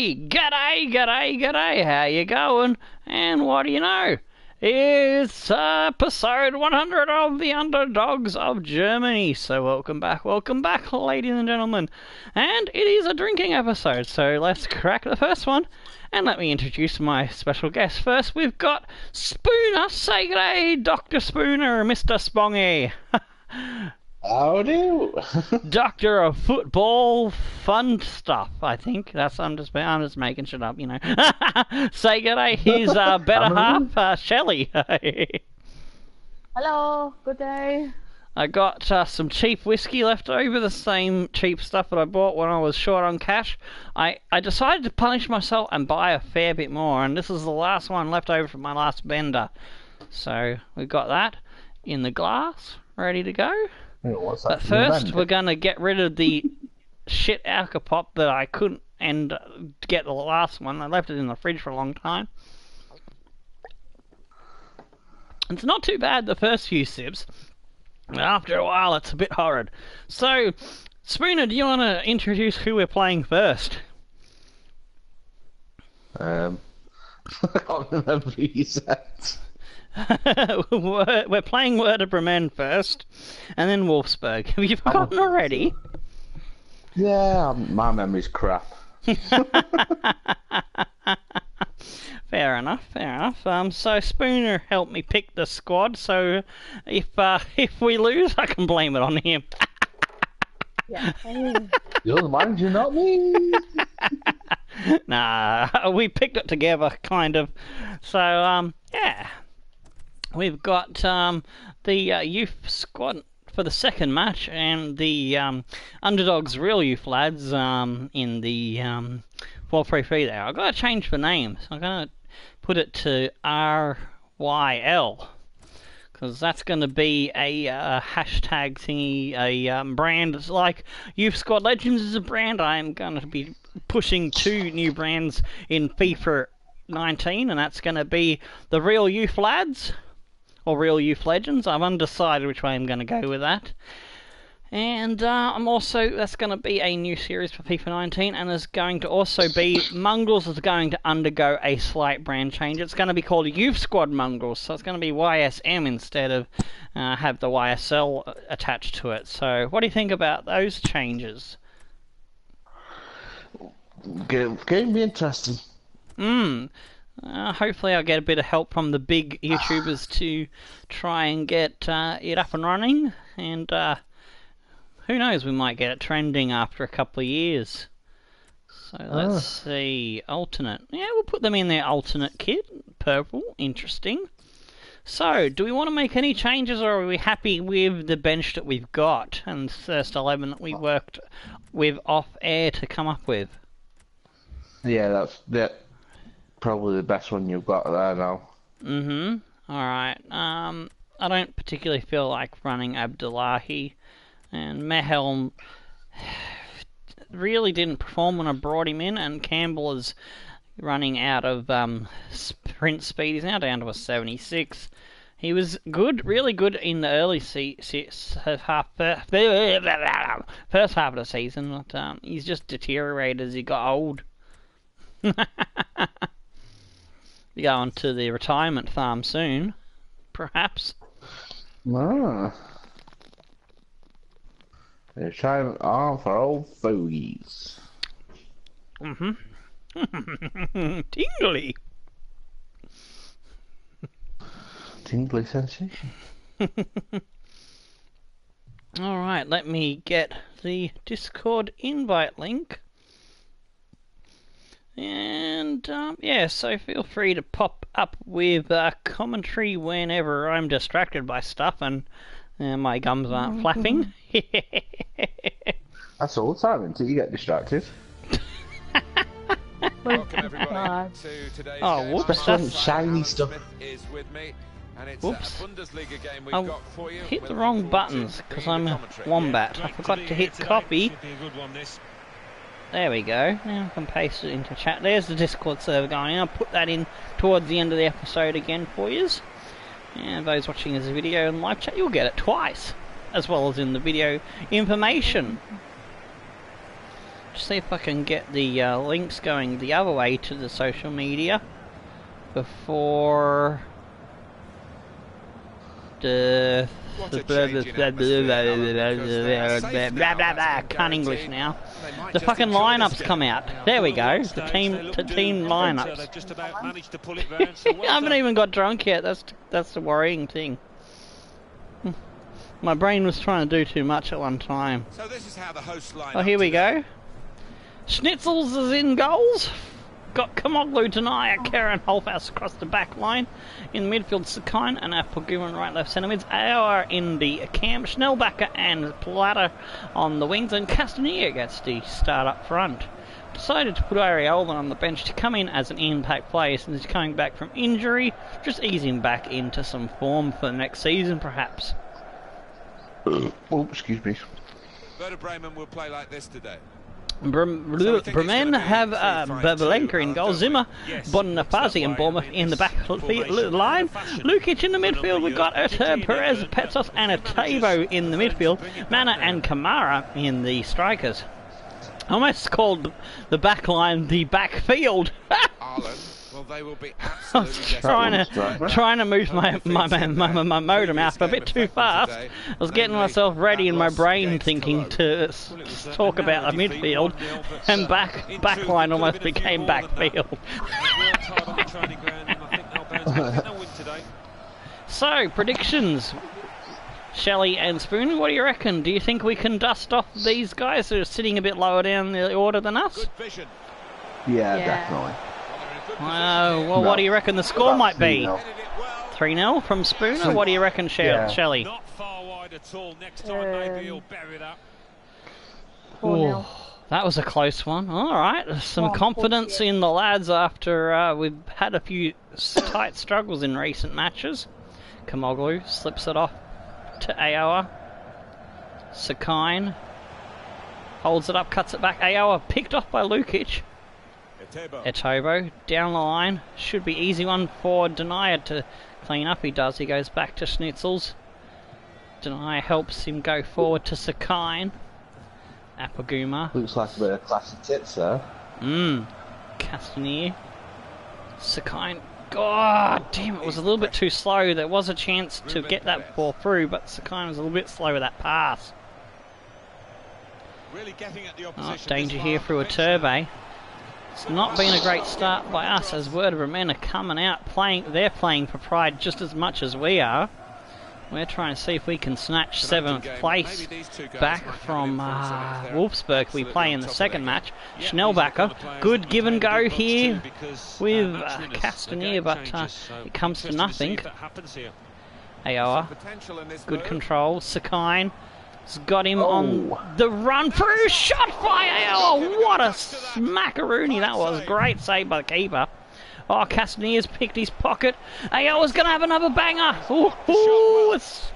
G'day, how you going? And what do you know? It's episode 100 of the Underdogs of Germany. So welcome back, ladies and gentlemen. And it is a drinking episode, so let's crack the first one. And let me introduce my special guest. First, we've got Spooner. Say g'day, Dr. Spooner, Mr. Spongy. How do? Doctor of football fun stuff, I think. I'm just making shit up, you know. Say g'day, his better half, Shelley. Hello, good day. I got some cheap whiskey left over, the same cheap stuff that I bought when I was short on cash. I decided to punish myself and buy a fair bit more, and this is the last one left over from my last bender. So we've got that in the glass, ready to go. But first, we're going to get rid of the shit alcopop that I couldn't get the last one. I left it in the fridge for a long time. It's not too bad the first few sips, but after a while it's a bit horrid. So, Spooner, do you want to introduce who we're playing first? I can't remember who you said. We're playing Werder Bremen first, and then Wolfsburg. Have you forgotten already? Yeah, my memory's crap. Fair enough. So Spooner helped me pick the squad, so if we lose, I can blame it on him. Yeah. You're the manager, not me. Nah, we picked it together, kind of. So, yeah. We've got the youth squad for the second match, and the Underdogs real youth lads in the 4-3-3 there. I've got to change the names. I'm going to put it to RYL, because that's going to be a hashtag thingy, a brand. It's like Youth Squad Legends is a brand. I'm going to be pushing 2 new brands in FIFA 19, and that's going to be the Real Youth Lads, or Real Youth Legends. I'm undecided which way I'm going to go with that. And that's going to be a new series for FIFA 19, and there's going to also be Mongrels is going to undergo a slight brand change. It's going to be called Youth Squad Mongrels, so it's going to be YSM instead of have the YSL attached to it. So what do you think about those changes? Going to be interesting. Hopefully I'll get a bit of help from the big YouTubers to try and get it up and running, and who knows, we might get it trending after a couple of years. So let's see, alternate. Yeah, we'll put them in their alternate kit, purple, interesting. So, do we want to make any changes, or are we happy with the bench that we've got and the first 11 that we worked with off air to come up with? Yeah, that's probably the best one you've got there now. Alright. I don't particularly feel like running Abdullahi, and Mehelm really didn't perform when I brought him in, and Campbell is running out of sprint speed. He's now down to a 76. He was good, really good in the early first half of the season, but he's just deteriorated as he got old. Be going to the retirement farm soon, perhaps. The retirement farm for old fogies. Tingly. Tingly sensation. Alright, let me get the Discord invite link. And, yeah, so feel free to pop up with commentary whenever I'm distracted by stuff and my gums aren't flapping. That's all the time until you get distracted. Welcome everybody to today's game. Whoops, that's shiny stuff. Whoops. I hit the wrong buttons because I'm a wombat. I forgot to hit copy. There we go. Now I can paste it into chat. There's the Discord server going. I'll put that in towards the end of the episode again for you. And those watching this video in live chat, you'll get it twice, as well as in the video information. Just see if I can get the links going the other way to the social media before the can't English now. The fucking lineups come out. There we go. The team lineups. I haven't even got drunk yet. That's the worrying thing. My brain was trying to do too much at one time. So this is how the host line Oh, here we go. Schnitzels is in goals. Got Kamoglu, Denier, Karen, Holfaus across the back line. In midfield, Sakine and Apoguma right, left centre mids. Aour in the camp. Schnellbacher and Platter on the wings. And Castanier gets the start up front. Decided to put Aalen on the bench to come in as an impact player since he's coming back from injury. Just ease him back into some form for the next season, perhaps. Oh, excuse me. Werder Bremen will play like this today. Bremen have Babalenka in goal, Zimmer, Bonifazi and Bournemouth in the back line. Lukic in the midfield, we've got Erter, Perez, Petsos and Atebo in the midfield. Mana and Kamara in the strikers. Almost called the back line the backfield. Well, they will be I was trying to move my modem out a bit too fast. I was getting myself ready in my brain thinking to talk about the midfield, and back line almost became backfield. So, predictions. Shelley and Spoon, what do you reckon? Do you think we can dust off these guys who are sitting a bit lower down the order than us? Yeah, definitely. Well, what do you reckon the score might be? 3-0 from Spooner? What do you reckon, Shelley? Not far wide at all. Next time maybe he'll bury that. 4-0. That was a close one. Alright, some confidence in the lads after we've had a few tight struggles in recent matches. Kamoglu slips it off to Aour. Sakine holds it up, cuts it back. Aour picked off by Lukic. Etobo down the line. Should be easy one for Denier to clean up. He does. He goes back to Schnitzels. Denier helps him go forward to Sakine. Apoguma. Looks like a bit of classic tits there. Castanier. Sakine. God damn, it was a little bit too slow. There was a chance to get that ball through, but Sakine was a little bit slow with that pass. Really getting at the opposition. Danger here through a turbo. It's not been a great start by us as Werder Bremen are coming out playing. They're playing for pride just as much as we are. We're trying to see if we can snatch 7th place back from Wolfsburg. We play in the second match. Schnellbacher, good give and go here with Castanier, but it comes to nothing. Aour, good control. Sakine has got him on the run through. Shot by Aour. What a smackaroony that was. Great save by the keeper. Oh, Castanier's picked his pocket. Aour's going to have another banger. Ooh, it's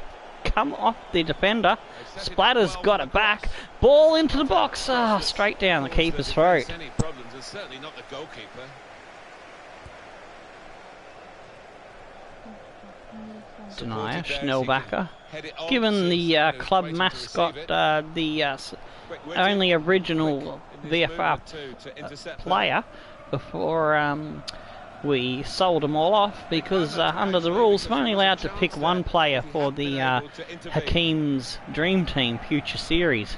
come off the defender. Splatter's got it back. Ball into the box. Straight down the keeper's throat. Any problems? It's certainly not the goalkeeper. Denier, Schnellbacher. Given the club mascot, the only original VFR player before we sold them all off, because under the rules we're only allowed to pick one player for the Hakeem's Dream Team Future Series.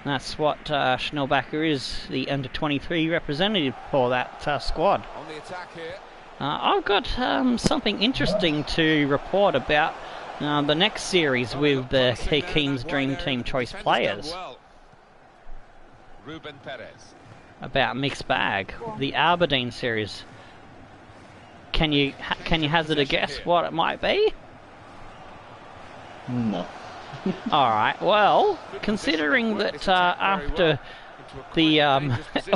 And that's what Schnellbacher is, the under-23 representative for that squad. On the attack here. I've got something interesting to report about the next series with the Hakeem's Dream Team Choice Players. Ruben Perez. About Mixed Bag, the Aberdeen series. Can you hazard a guess what it might be? No. Alright, well, considering that after the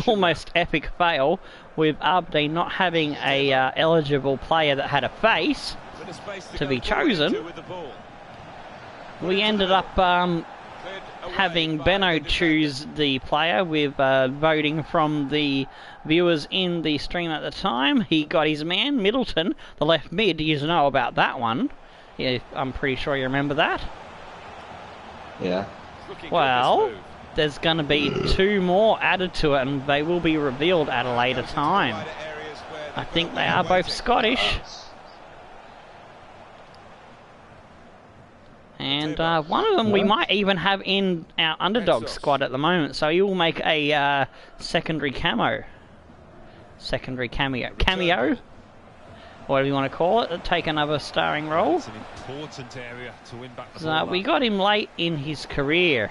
almost epic fail with Aberdeen not having a eligible player that had a face to be chosen, we ended up having Benno choose the player with voting from the viewers in the stream at the time. He got his man, Middleton, the left mid. You know about that one. Yeah, I'm pretty sure you remember that. Yeah. Well, there's going to be 2 more added to it, and they will be revealed at a later time. I think they are both Scottish. And one of them we might even have in our underdog squad at the moment, so he will make a secondary cameo. Secondary cameo. Cameo? Whatever you want to call it, take another starring role. It's an important area to win back the ball. So we got him late in his career.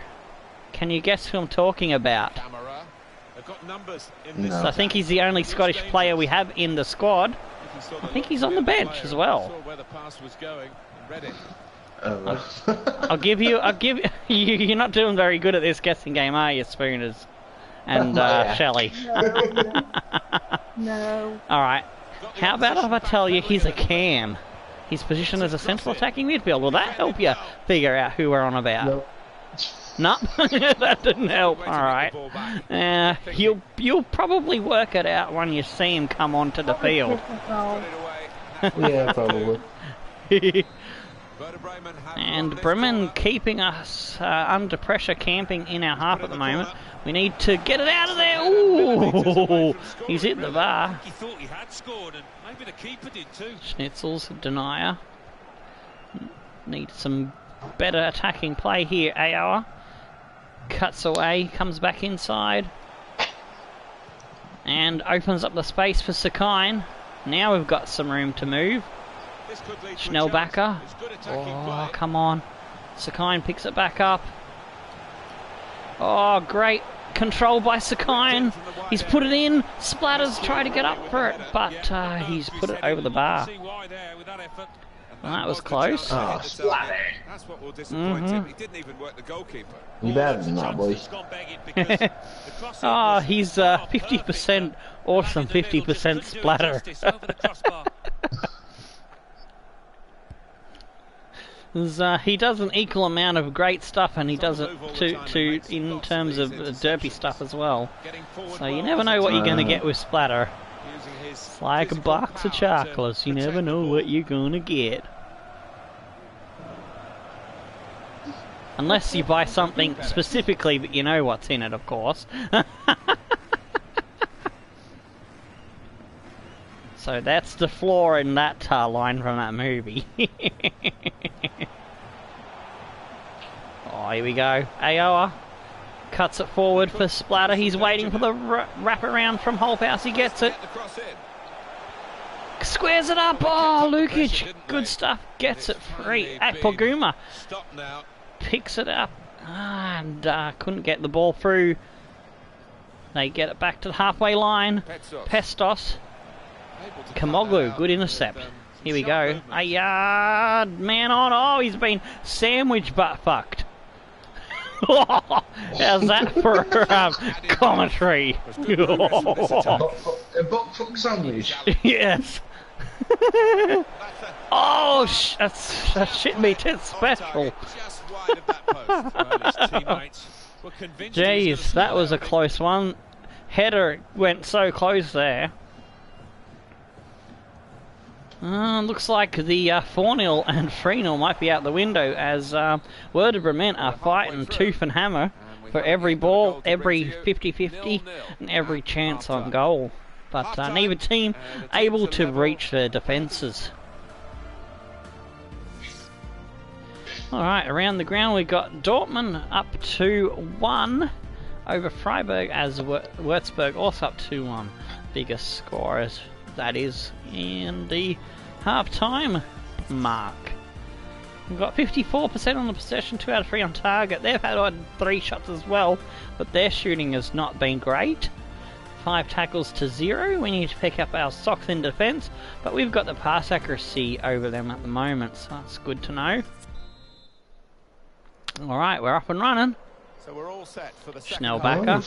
Can you guess who I'm talking about? They've got numbers in this. So I think he's the only Scottish player we have in the squad. I think he's on the bench as well. Where the pass was going and read it. I'll give you. You're not doing very good at this guessing game, are you, Spooners? And Shelley. No. All right. How about if I tell you he's a cam? He's positioned as a central attacking midfield. Will that help you figure out who we're on about? No, that didn't help. All right. You'll probably work it out when you see him come onto the field. Yeah, probably. And Bremen keeping us under pressure, camping in our half at the moment. We need to get it out of there. Ooh, he's hit the bar. He thought he had scored, and maybe the keeper did too. Schnitzel's denier. Need some better attacking play here. Aowa cuts away, comes back inside, and opens up the space for Sakine. Now we've got some room to move. Schnellbacker. Oh, come on. Sakine picks it back up. Oh, great control by Sakine. He's put it in. Splatter's trying to get up for it, but he's put it over the bar. Well, that was close. Oh, Splatter. That's what will disappoint him. He didn't even work the goalkeeper. You better than that, boy. Oh, he's 50% awesome, 50% splatter. He does an equal amount of great stuff, and he does it in terms of derpy stuff as well. So you never know what you're going to get with splatter. It's like a box of chocolates. You never know what you're going to get. Unless you buy something specifically that you know what's in it, of course. So that's the flaw in that line from that movie. Oh, here we go. Aowa cuts it forward for Splatter. He's waiting for the wrap around from Holthouse. He gets it. Squares it up. Oh, Lukic. Good stuff. Gets it free. Poguma picks it up and couldn't get the ball through. They get it back to the halfway line. Pestos. Kamoglu, good intercept. Here we go. A yard, man on. Oh, he's been sandwiched butt fucked. How's that for commentary? A butt fuck sandwich. Yes. Oh, that's shit me tits special. Jeez, that was a close one. Header went so close there. Looks like the 4-0 and 3-0 might be out the window, as Werder Bremen are fighting tooth and hammer for every ball, every 50-50 and every chance on goal. But neither team able to breach their defences. Alright, around the ground we've got Dortmund up 2-1 over Freiburg, as Würzburg also up 2-1. Biggest scorers, that is, in the half-time mark. We've got 54% on the possession, 2 out of 3 on target. They've had 3 shots as well, but their shooting has not been great. 5 tackles to 0. We need to pick up our socks in defence, but we've got the pass accuracy over them at the moment, so that's good to know. Alright, we're up and running. So we're all set for the second Schnellbacker.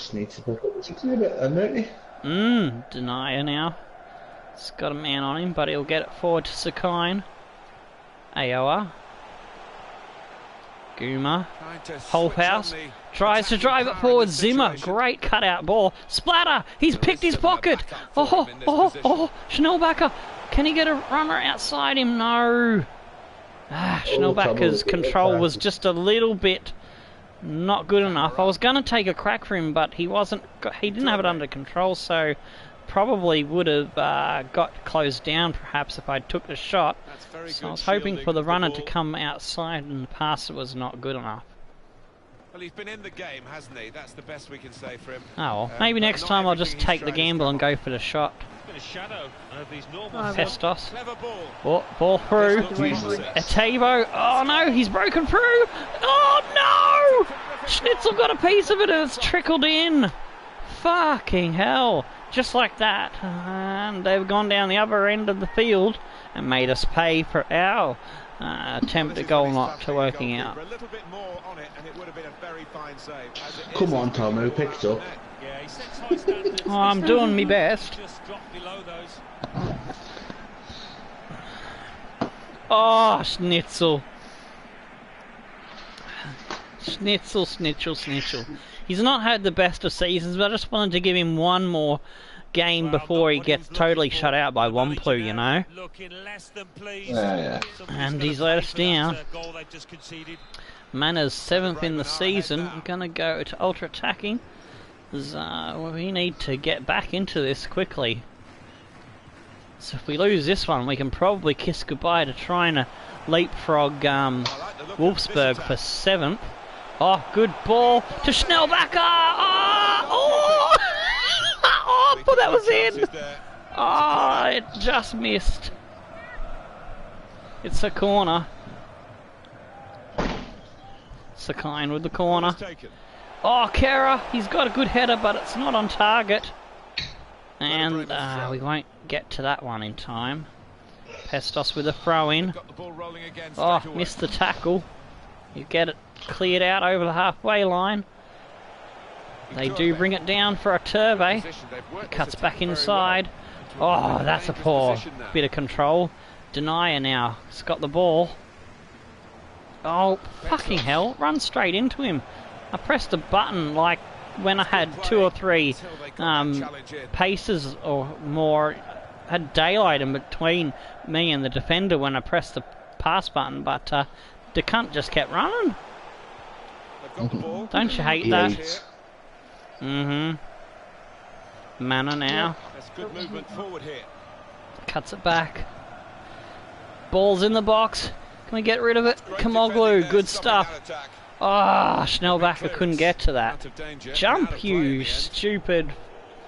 Denier now. It's got a man on him, but he'll get it forward to Sakine. Aowa. Guma. Holthouse tries to drive it forward. Zimmer, great cutout ball. Splatter, he's picked his pocket. Oh, Schnellbacker. Can he get a runner outside him? No. Schnellbacker's control was just a little bit Not good enough. I was going to take a crack for him, but he didn't have it under control, so probably would have got closed down perhaps if I took the shot. So I was hoping for the runner to come outside, and the pass was not good enough. Well, he's been in the game, hasn't he? That's the best we can say for him. Oh well, maybe next time I'll just take the gamble and go for the shot. Been a shadow of these normal Pestos. Clever ball. Oh, ball through. Atavo. Oh no, he's broken through. Oh no! Schnitzel got a piece of it and it's trickled in. Fucking hell. Just like that. And they've gone down the other end of the field and made us pay for our attempt at goal not to working out. Come on, Tom, who picked up? Oh, I'm doing my best. Oh, Schnitzel. Schnitzel. He's not had the best of seasons, but I just wanted to give him one more game before he gets totally shut out by Wamplu, you know. Yeah. And he's let us down. Manners 7th in the season. I'm going to go to ultra attacking. We need to get back into this quickly. So if we lose this one, we can probably kiss goodbye to trying to leapfrog Wolfsburg for 7th. Oh, good ball to Schnellbacher! Oh! Oh, I thought that was in! Oh, it just missed. It's a corner. Sakine with the corner. Oh, Kara, he's got a good header, but it's not on target. And we won't get to that one in time. Pestos with a throw-in. Oh, missed the tackle. You get it cleared out over the halfway line. They do bring it down for a Turve. It cuts back inside. Oh, that's a poor bit of control. Denier now. He's got the ball. Oh, fucking hell. Run straight into him. I pressed a button like when I had 2 or 3 paces or more. Had daylight in between me and the defender when I pressed the pass button, but the cunt just kept running. Don't you hate that? Mana now. Good movement forward here. Cuts it back. Ball's in the box. Can we get rid of it? Kamoglu, good stuff. Ah, Schnellbacher couldn't get to that. Jump, you stupid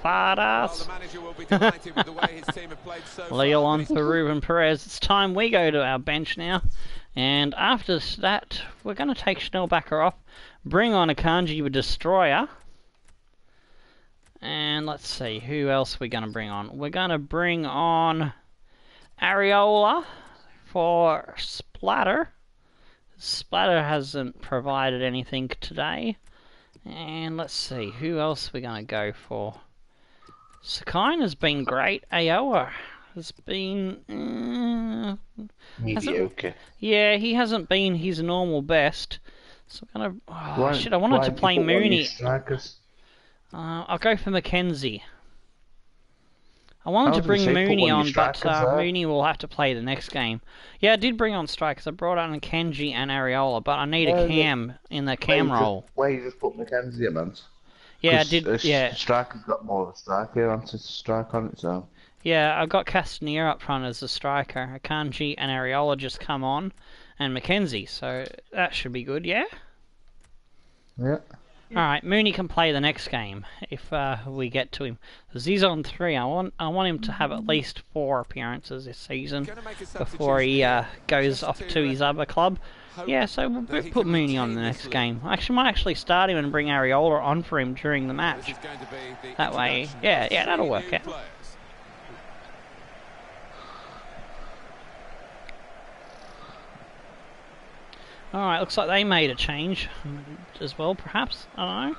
fart ass. Leo on for Ruben Perez. It's time we go to our bench now. And after that, we're going to take Schnellbacher off. Bring on Akanji with Destroyer. And let's see, who else we're going to bring on? We're going to bring on Areola for Splatter. Splatter hasn't provided anything today. And let's see, who else we're going to go for? Sakine has been great. Aoa has been... mediocre. Yeah, he hasn't been his normal best. So I'm going to... Oh, shit, I wanted to play Mooney. I'll go for Mackenzie. I wanted to bring Mooney on, but Mooney will have to play the next game. Yeah, I did bring on strikers. I brought on Kenji and Areola, but I need a cam in the cam role. Why you just put Mackenzie in, man? Yeah, I did. Yeah, striker's got more of a striker on to strike on it, so. Yeah, I've got Castanier up front as a striker. Akanji and Areola just come on, and Mackenzie, so that should be good. Yeah. Yeah. Alright, Mooney can play the next game if we get to him. Because he's on 3. I want him to have at least 4 appearances this season before he goes off to his other club. Yeah, so we'll put Mooney on the next game. I might start him and bring Areola on for him during the match. That way, yeah, that'll work out. Alright, looks like they made a change as well, perhaps. I don't know.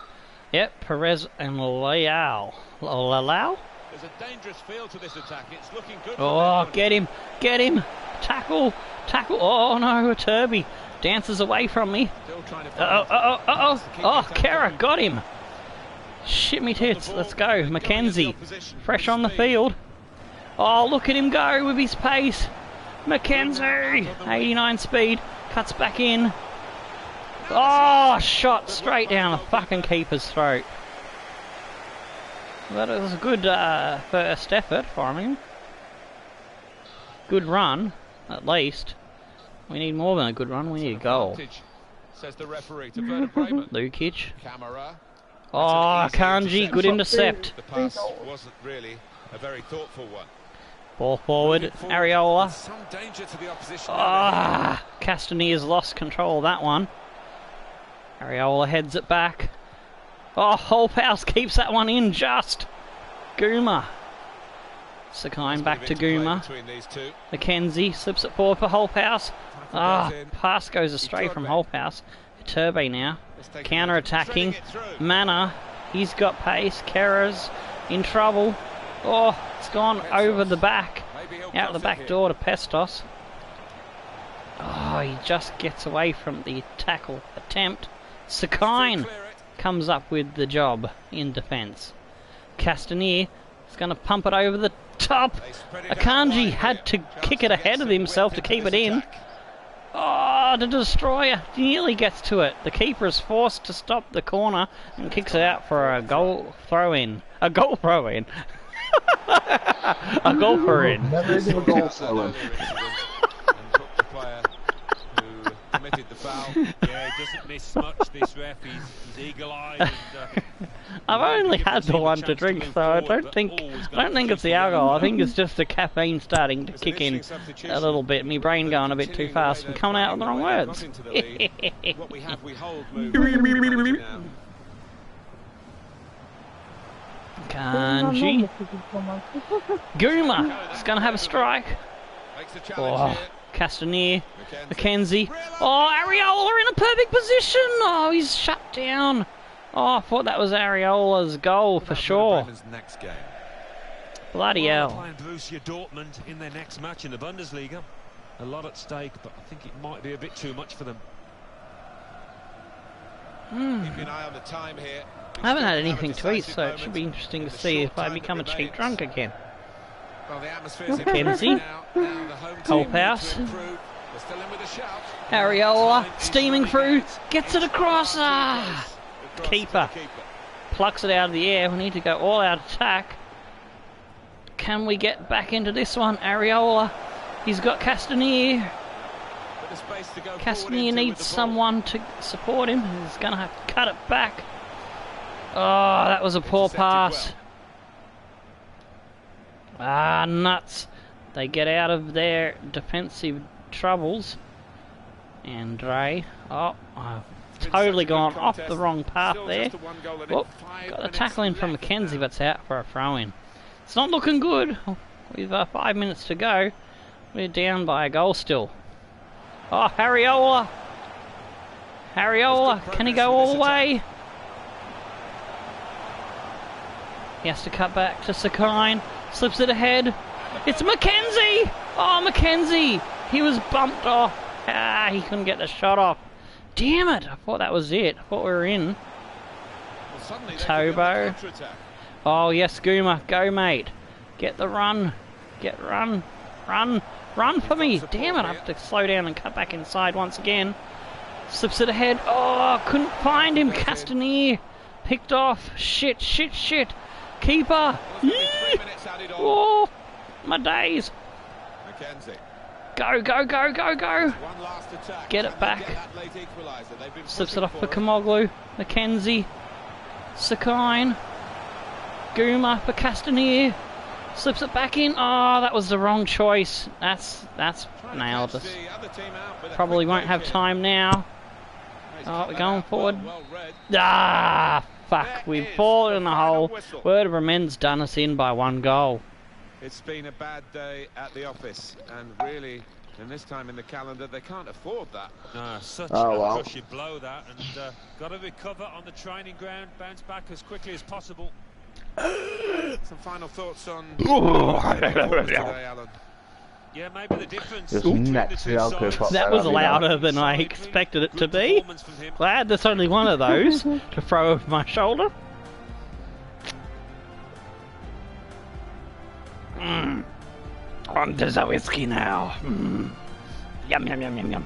Yep, Perez and Leal. Leal? There's a dangerous feel to this attack. It's looking good. Oh, get him! Get him! Tackle! Tackle! Oh no, a Turby dances away from me. Oh, Kara got him! Shit me tits, let's go. Mackenzie, fresh on the field. Oh, look at him go with his pace. Mackenzie, 89 speed. Cuts back in. Oh, shot straight down the fucking keeper's throat. That was a good first effort from him. Good run, at least. We need more than a good run, we need a goal. Says the referee to Werder Bremen. Lukic. Camera. Oh, Kanji, good intercept. The pass wasn't really a very thoughtful one. Ball forward, Areola. Some danger to the opposition. Ah, Castanier's lost control of that one. Areola heads it back. Oh, Holthouse keeps that one in just. Guma. Sakine back to Guma. McKenzie slips it forward for Holthouse. Ah, pass goes astray from Holthouse. Turbe now. Counter-attacking. Mana. He's got pace. Kera's in trouble. Oh, it's gone over the back. Out the back door to Pestos. Oh, he just gets away from the tackle attempt. Sakine comes up with the job in defence. Castanier is going to pump it over the top. Akanji had to kick it ahead of himself to keep it in. Oh, the destroyer nearly gets to it. The keeper is forced to stop the corner and kicks it out for a goal throw-in. A goal throw-in. A goal throw-in. Never even a goal throw-in. Committed the foul. Yeah, he doesn't miss much, this ref. He's eagle-eyed. And, I've only had the one to drink, so I don't think it's the alcohol. I think it's just the caffeine starting to kick in a little bit. My brain going a bit too fast and coming out with the wrong words. What we have, we hold. Move. Kanji. Guma is going to have a strike. Oh, Castanier. McKenzie. Oh, Areola in a perfect position. Oh, he's shut down. Oh, I thought that was Areola's goal for sure. Bloody hell. Playing Borussia Dortmund in their next match in the Bundesliga. A lot at stake, but I think it might be a bit too much for them. Keep an eye on the time here. I haven't had anything to eat, so it should be interesting to see if I become a cheap drunk again. Well, the atmosphere's McKenzie. Holthouse. Areola steaming through, gets it across. Ah, keeper plucks it out of the air. We need to go all out attack. Can we get back into this one? Areola, he's got Castanier. Castanier needs someone to support him. He's going to have to cut it back. Oh, that was a poor pass. Ah, nuts. They get out of their defensive troubles. And Dre, oh, I've totally gone off the wrong path there. Whoop, got a tackle in from McKenzie, but it's out for a throw-in. It's not looking good. With 5 minutes to go, we're down by a goal still. Oh, Areola. Areola, can he go all the way? He has to cut back to Sakine. Slips it ahead. It's McKenzie! Oh, McKenzie! He was bumped off. Ah, he couldn't get the shot off. Damn it! I thought that was it. I thought we were in. Tobo. Oh, yes, Guma. Go, mate. Get the run. Get run. Run. Run for me. Damn it, I have to slow down and cut back inside once again. Slips it ahead. Oh, couldn't find him. Castanier. Picked off. Shit, shit, shit. Keeper. Oh, my days. Go, go, go, go, go. Get it back. Slips it off for Kamoglu. McKenzie. Sakine. Guma for Castanier. Slips it back in. Oh, that was the wrong choice. That's nailed us. Probably won't have time now. Oh, we're going forward. Ah, fuck. We've fallen in the hole. Werder Bremen's done us in by 1 goal. It's been a bad day at the office, and really, in this time in the calendar, they can't afford that. No, such Oh, a wow. cushy blow that, and got to recover on the training ground, bounce back as quickly as possible. Some final thoughts on today, Alan? Yeah, maybe the difference Just between the next two to Alco sides. pop That there, was I mean, louder than I expected it to be. Glad there's only one of those to throw over my shoulder. On to the whiskey now. Yum, yum, yum, yum, yum.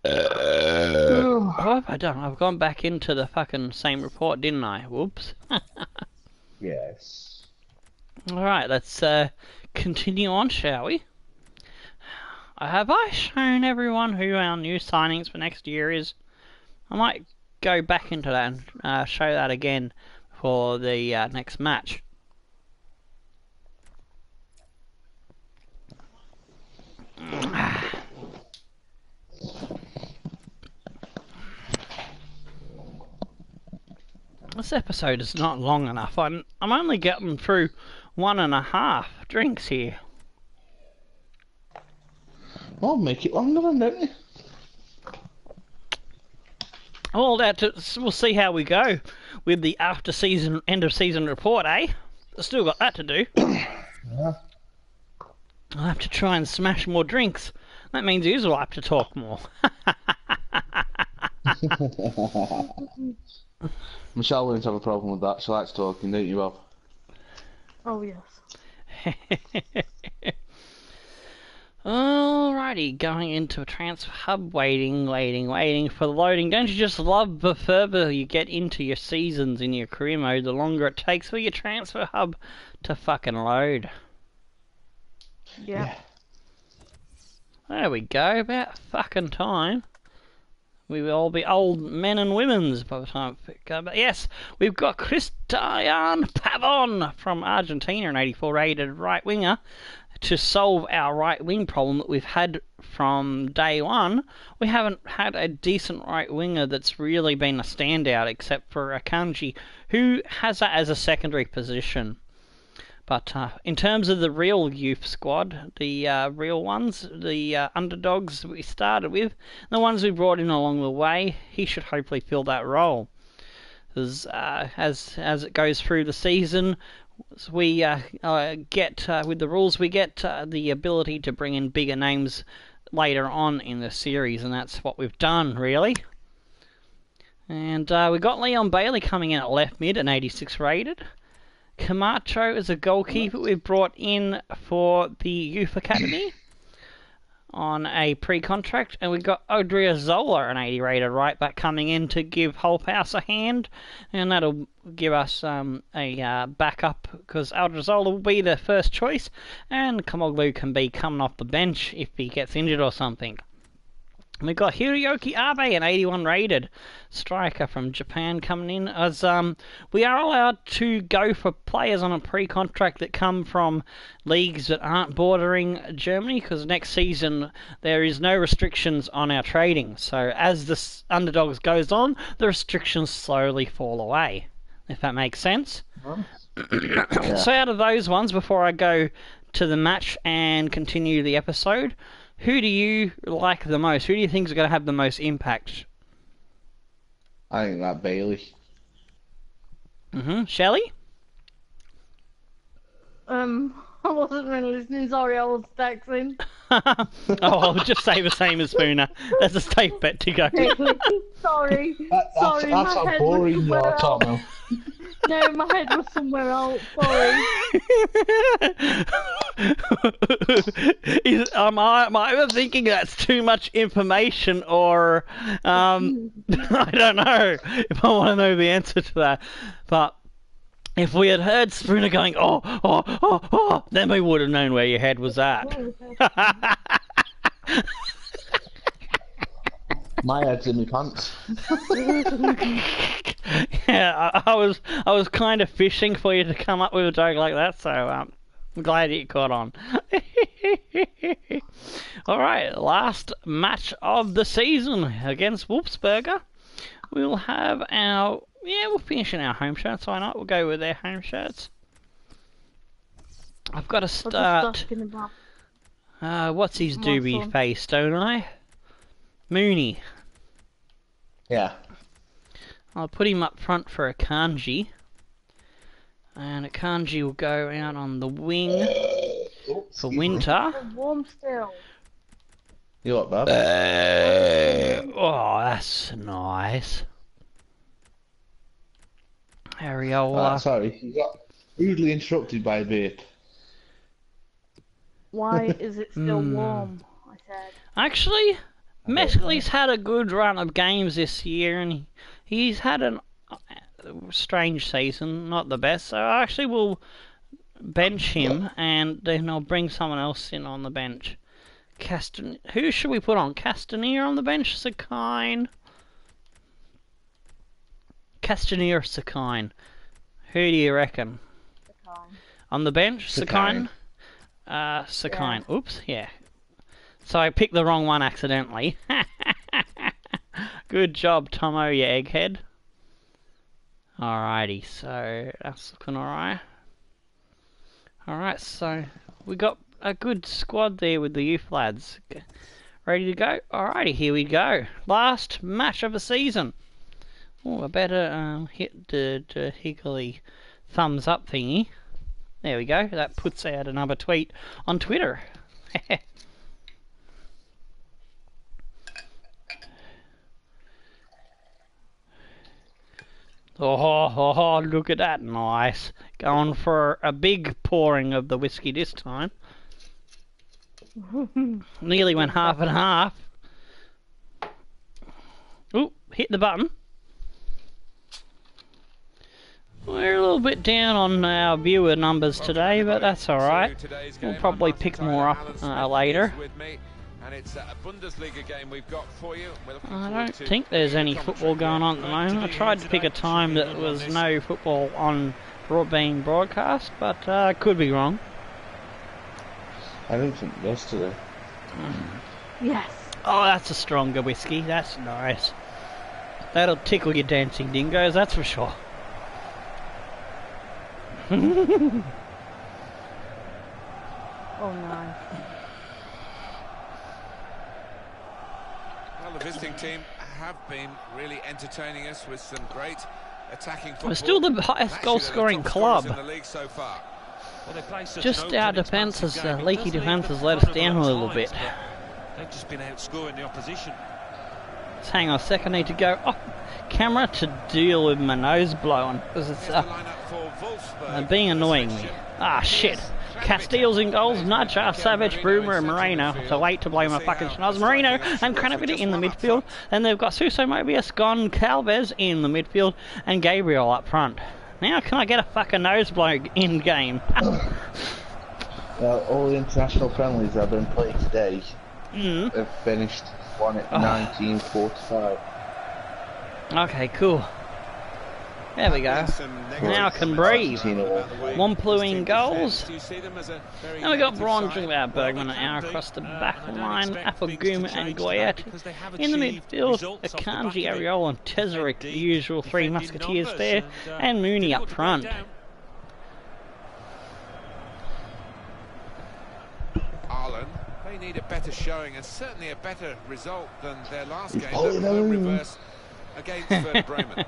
What have I done? I've gone back into the fucking same report, didn't I? Whoops. Yes. Alright, let's continue on, shall we? Have I shown everyone who our new signings for next year is? I might go back into that and show that again for the next match. This episode is not long enough. I'm only getting through 1.5 drinks here. Well, make it longer then, don't you? Well, we'll see how we go with the end of season report, eh? Still got that to do. Yeah. I'll have to try and smash more drinks. That means you will have to talk more. Michelle won't have a problem with that. She likes talking, don't you, Bob? Oh, yes. Alrighty, going into a transfer hub, waiting for the loading. Don't you just love the further you get into your seasons in your career mode, the longer it takes for your transfer hub to fucking load? Yeah. There we go, about fucking time. We will all be old men and women's by the time it goes. But yes, we've got Cristian Pavon from Argentina, an 84 rated right winger, to solve our right wing problem that we've had from day one. We haven't had a decent right winger that's really been a standout, except for Akanji, who has that as a secondary position. But in terms of the real youth squad, the real ones, the underdogs we started with, the ones we brought in along the way, he should hopefully fill that role. As it goes through the season, we get with the rules, we get the ability to bring in bigger names later on in the series, and that's what we've done, really. And we got Leon Bailey coming in at left mid, an 86 rated. Camacho is a goalkeeper we've brought in for the Youth Academy on a pre-contract, and we've got Odriozola, an 80 rated right back, coming in to give Holthouse a hand, and that'll give us a backup, because Odriozola will be the first choice, and Kamoglu can be coming off the bench if he gets injured or something. We've got Hiroyuki Abe, an 81 rated striker from Japan, coming in, as we are allowed to go for players on a pre-contract that come from leagues that aren't bordering Germany, because next season there is no restrictions on our trading. So as the Underdogs goes on, the restrictions slowly fall away, if that makes sense. Yeah. So out of those ones, before I go to the match and continue the episode, who do you like the most? Who do you think is going to have the most impact? I think that Bailey. Shelley? I wasn't really listening, sorry, I was texting. I'll just say the same as Spooner. That's a safe bet to go. Sorry. That's my how head boring was you are, somewhere Tomo. else. No, my head was somewhere else, sorry. Am I ever thinking that's too much information, or I don't know if I want to know the answer to that. But if we had heard Spooner going, oh, then we would have known where your head was at. My head's in my pants. Yeah, I was kind of fishing for you to come up with a joke like that, so I'm glad you caught on. Alright, last match of the season against Wolfsburger. We'll have we'll finish in our home shirts, why not? We'll go with their home shirts. I've got to start. What's his doobie face, don't I? Mooney. Yeah. I'll put him up front for a Kanji. And a Kanji will go out on the wing for Winter. Warm still. You what, Bob? Oh, that's nice. Areola. Sorry, you got rudely interrupted by a vape. Why is it still warm? I said. Actually, Mescally's had a good run of games this year, and he's had a strange season, not the best. So I actually will bench him, and then I'll bring someone else in on the bench. Who should we put on? Castanier on the bench? Sakine? Castanier or Sakine? Who do you reckon? Sakine. On the bench? Sakine? Sakine. Yeah. Oops, yeah. So I picked the wrong one accidentally. Good job, Tomo, you egghead. Alrighty, so that's looking alright. Alright, so we got a good squad there with the youth lads. Ready to go? Alrighty, here we go. Last match of the season. Oh, I better hit the higgly thumbs up thingy. There we go. That puts out another tweet on Twitter. Oh, look at that. Nice. Going for a big pouring of the whiskey this time. Nearly went half and half. Ooh, hit the button. We're a little bit down on our viewer numbers today, but that's alright. We'll probably pick more up later. And it's a Bundesliga game we've got for you. I don't think there's any football going on at the moment. I tried to pick a time that was no football on being broadcast, but I could be wrong. I don't think yesterday. Yes. Oh, that's a stronger whiskey. That's nice. That'll tickle your dancing dingoes, that's for sure. Oh no. Well, the visiting team have been really entertaining us with some great attacking football. We're still the highest goal-scoring club. In the league so far. Well, just our defence, leaky defence, has let us down a little bit. They've just been outscoring the opposition. Let's hang on a second, I need to go off camera to deal with my nose blowing, because it's being annoying me. Ah, shit. Castile's in goals, Nacha, Savage, Broomer and Moreno. So wait to blow my fucking schnoz. Moreno and Cranavity in the midfield. Then they've got Suso, Mobius, Goncalves in the midfield, and Gabriel up front. Now can I get a fucking nose blow in game? All the international friendlies that have been played today have finished one at 1945. Okay, cool. There we go. Now I can breathe. Montpellier in goals. And we got Braun, Bergman and Hour across the back line. Apoguma and Goyet. In the midfield, Akanji, Areola and Tezzerick, the usual three musketeers there. And Mooney up front. Aalen, they need a better showing and certainly a better result than their last game. That reverse against Vfr Bremen.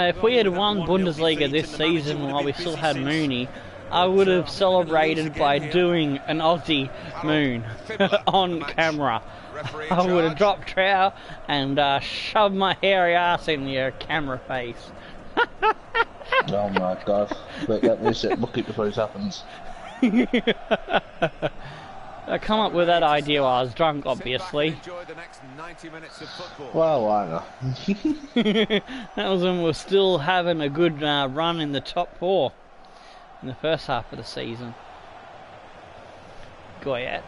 If we had won Bundesliga this season while we still had Mooney, I would have celebrated by doing an Aussie Moon on camera. I would have dropped trow and shoved my hairy ass in your camera face. Oh my god. Wait, let me sit bucket before it happens. I come up with that idea while I was drunk, obviously. Well, why not? That was when we were still having a good run in the top four in the first half of the season. Goyet.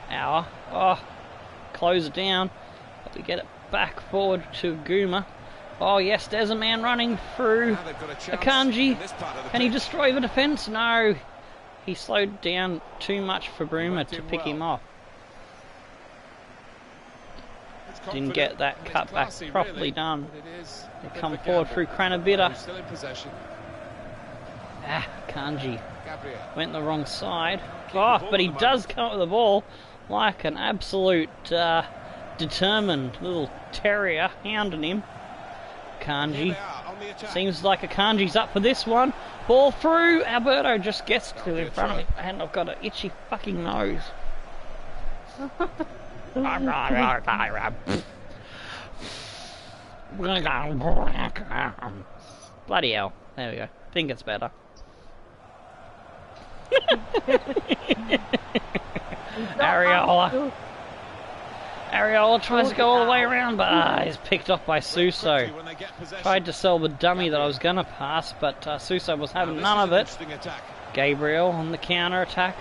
Hour. Oh, close it down. But we get it back forward to Guma. Oh yes, there's a man running through Akanji. Can he destroy the defence? No. He slowed down too much for Broomer to pick him off. Didn't get that cut back properly done. They come forward through Cranavita. Ah, Kanji went the wrong side. Oh, but he does come up with the ball like an absolute determined little terrier hounding him. Kanji. Seems like Akanji's up for this one. Ball through. Alberto just gets to in front of me, and I've got an itchy fucking nose. Bloody hell. There we go. I think it's better. Areola. Areola tries to go all the way around, but he's picked off by Suso. Tried to sell the dummy that I was going to pass, but Suso was having none of it. Gabriel on the counter attack.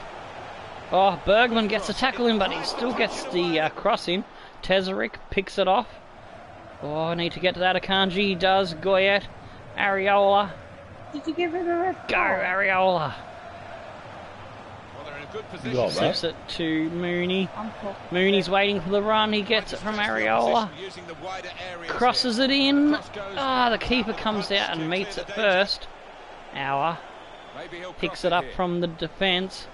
Oh, Bergman gets a tackle in, but he still gets the cross in. Tezerik picks it off. Oh, I need to get to that Akanji. He does. Goyet. Areola. Did you give it a red Go, card? Areola. Well, they're in a good position. Slips it to Mooney. I'm talking. Mooney's waiting for the run. He gets it from Areola. Crosses it in. The keeper comes out and meets it first. Auer picks it up from the defence.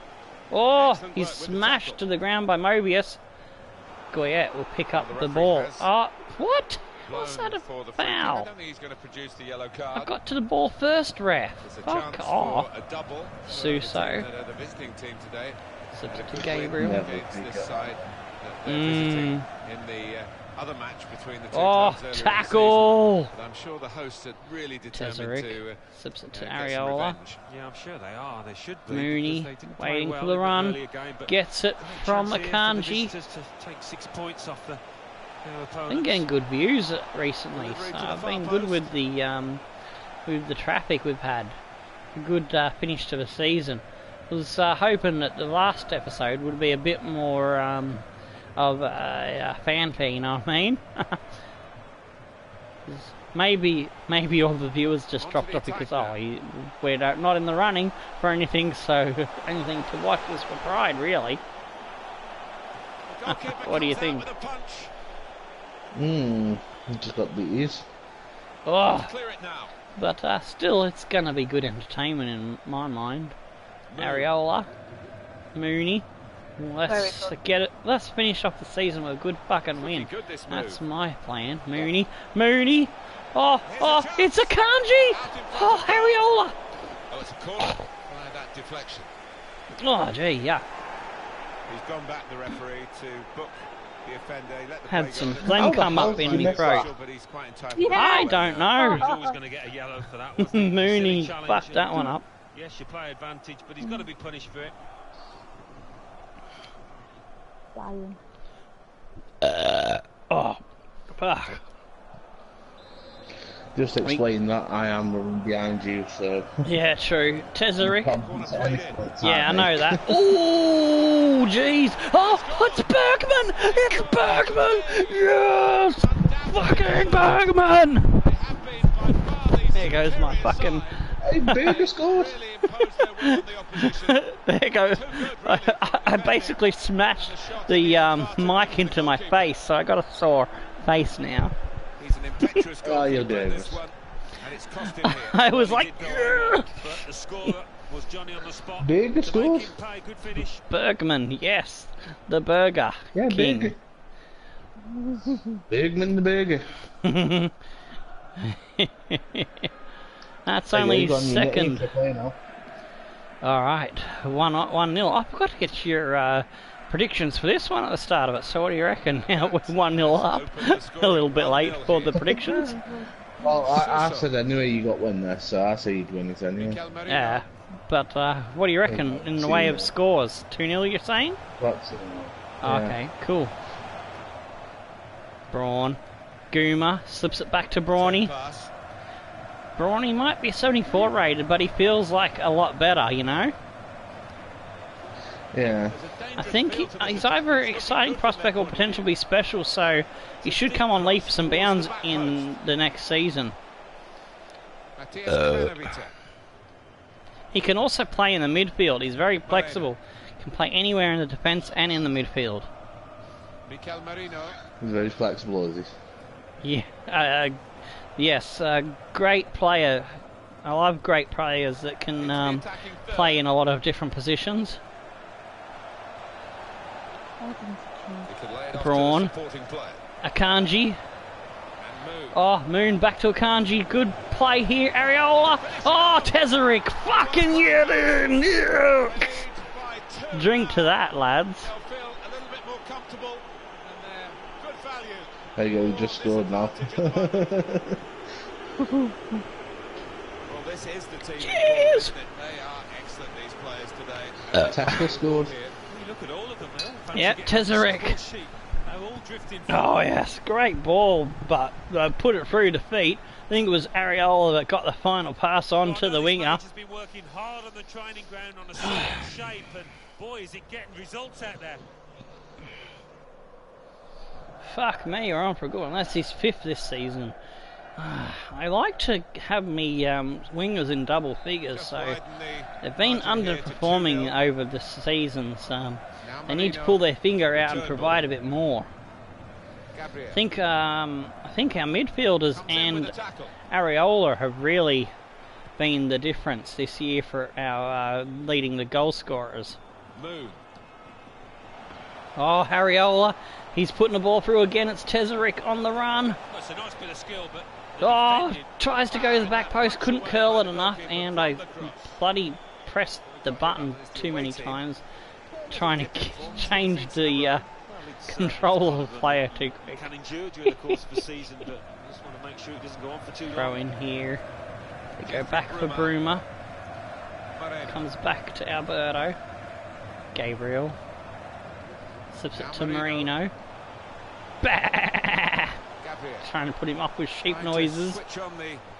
Oh, he's smashed to the ground by Mobius. Goyet will pick up the ball. Oh, what? Was that a foul? I got to the ball first, ref. Fuck off. Suso. Slips it to Gabriel. Other match between the two Oh, tackle! I'm sure the hosts are really determined to slips it to get some Areola. revenge. Yeah, I'm sure they are. They should be. Mooney because they didn't play waiting well for the in run. earlier game, but Gets it from chance here for the Akanji. visitors to take 6 points off their I've been opponents. getting good views recently, so I've been good with the traffic we've had. A good finish to the season. I was hoping that the last episode would be a bit more of a fanfare, you know what I mean? maybe all the viewers just dropped off because we're not in the running for anything, so anything to watch is for pride, really. What do you think? Just got beaties. Oh, but still, it's gonna be good entertainment in my mind. Areola, Mooney. Let's get it. Let's finish off the season with a good fucking win. That's my plan. Mooney. Oh, it's Akanji. Oh, Areola. Oh, it's a corner. That deflection. Oh, gee, yeah. He's gone back, the referee, to book the offender. He let the Had play some go. phlegm come up in my throat. But he's quite entitled. Yeah. I don't know. He was always going to get a yellow for that, wasn't he? Mooney Silly challenge. fucked that one up. Yes, you play advantage, but he's got to be punished for it. Dying. Oh, fuck. Just explain that I am running behind you, so. Yeah, true. Tezerik. Yeah, I Yeah, know that. Oh, jeez. Oh, it's Bergman. It's Bergman. Yes. Fucking Bergman. There goes my fucking. Hey, Berger scored! There you go. I basically smashed the mic into my face, so I got a sore face now. He's an impetuous Oh, you're goalkeeper in doing this this. one, and it's cost him here. I was like, But the scorer was Johnny on the spot. Berger To make scored. him pay, good finish. Bergman, yes, the Burger Yeah, King. Berger. Bergman the Berger. That's There you only go, you've got your name second. to play now. All right, 1-0. I forgot to get your predictions for this one at the start of it. So what do you reckon? Now we're 1-0 up. A little bit late for the predictions. Well, I said I knew you got one there, so I said you'd win it anyway. Mikel Merino. Yeah, but what do you reckon in the way of scores? 2-0, you're saying? That's it. Yeah. Okay, cool. Braun. Goomer slips it back to Brawny. Pass. Brawny might be 74 rated, but he feels like a lot better, you know? Yeah. I think he's either an exciting prospect or potential to be special, so he should come on leaps and bounds in the next season. Matthias Kanovica. He can also play in the midfield. He's very flexible. Can play anywhere in the defence and in the midfield. Mikel Merino. He's very flexible, is he? Yeah. Yes, great player. I love great players that can play in a lot of different positions. He could lay it off Braun. to the supporting player. Akanji. And move. Oh, Moon back to Akanji. Good play here. Areola. Oh, Tezerik. Fucking get in. Yeah. Lead by 2. Drink to that, lads. They'll feel a little bit more comfortable, and they're good value. There you go, he just scored now. Well, this is the team. Cheers. Isn't it? They are excellent, these players today. Tesco scored. You look at all of them, they all fancy Yeah, getting on the Tezerik. score sheet. They're all drifting Oh yes, great ball, but put it through the feet. I think it was Areola that got the final pass on to the winger. Has been working hard on the training ground on a certain shape, and boy, is it getting results out there. Fuck me, we're on for a good one. That's his 5th this season. I like to have me wingers in double figures, so they've been underperforming over the seasons. They need to pull their finger out and provide a bit more. I think our midfielders and Areola have really been the difference this year for our leading the goal scorers. Oh, Areola, he's putting the ball through again. It's Tesarik on the run. That's a nice bit of skill, but tries to go to the back post, couldn't curl it enough, and I bloody pressed the button too many times, trying to change the control of the player too quick. Can endure during the course of the season, but I just want to make sure it doesn't go on for too long. Throw in here. They go back for Bruma. Comes back to Alberto. Gabriel. Slips it to Marino. Bah! Trying to put him off with sheep noises.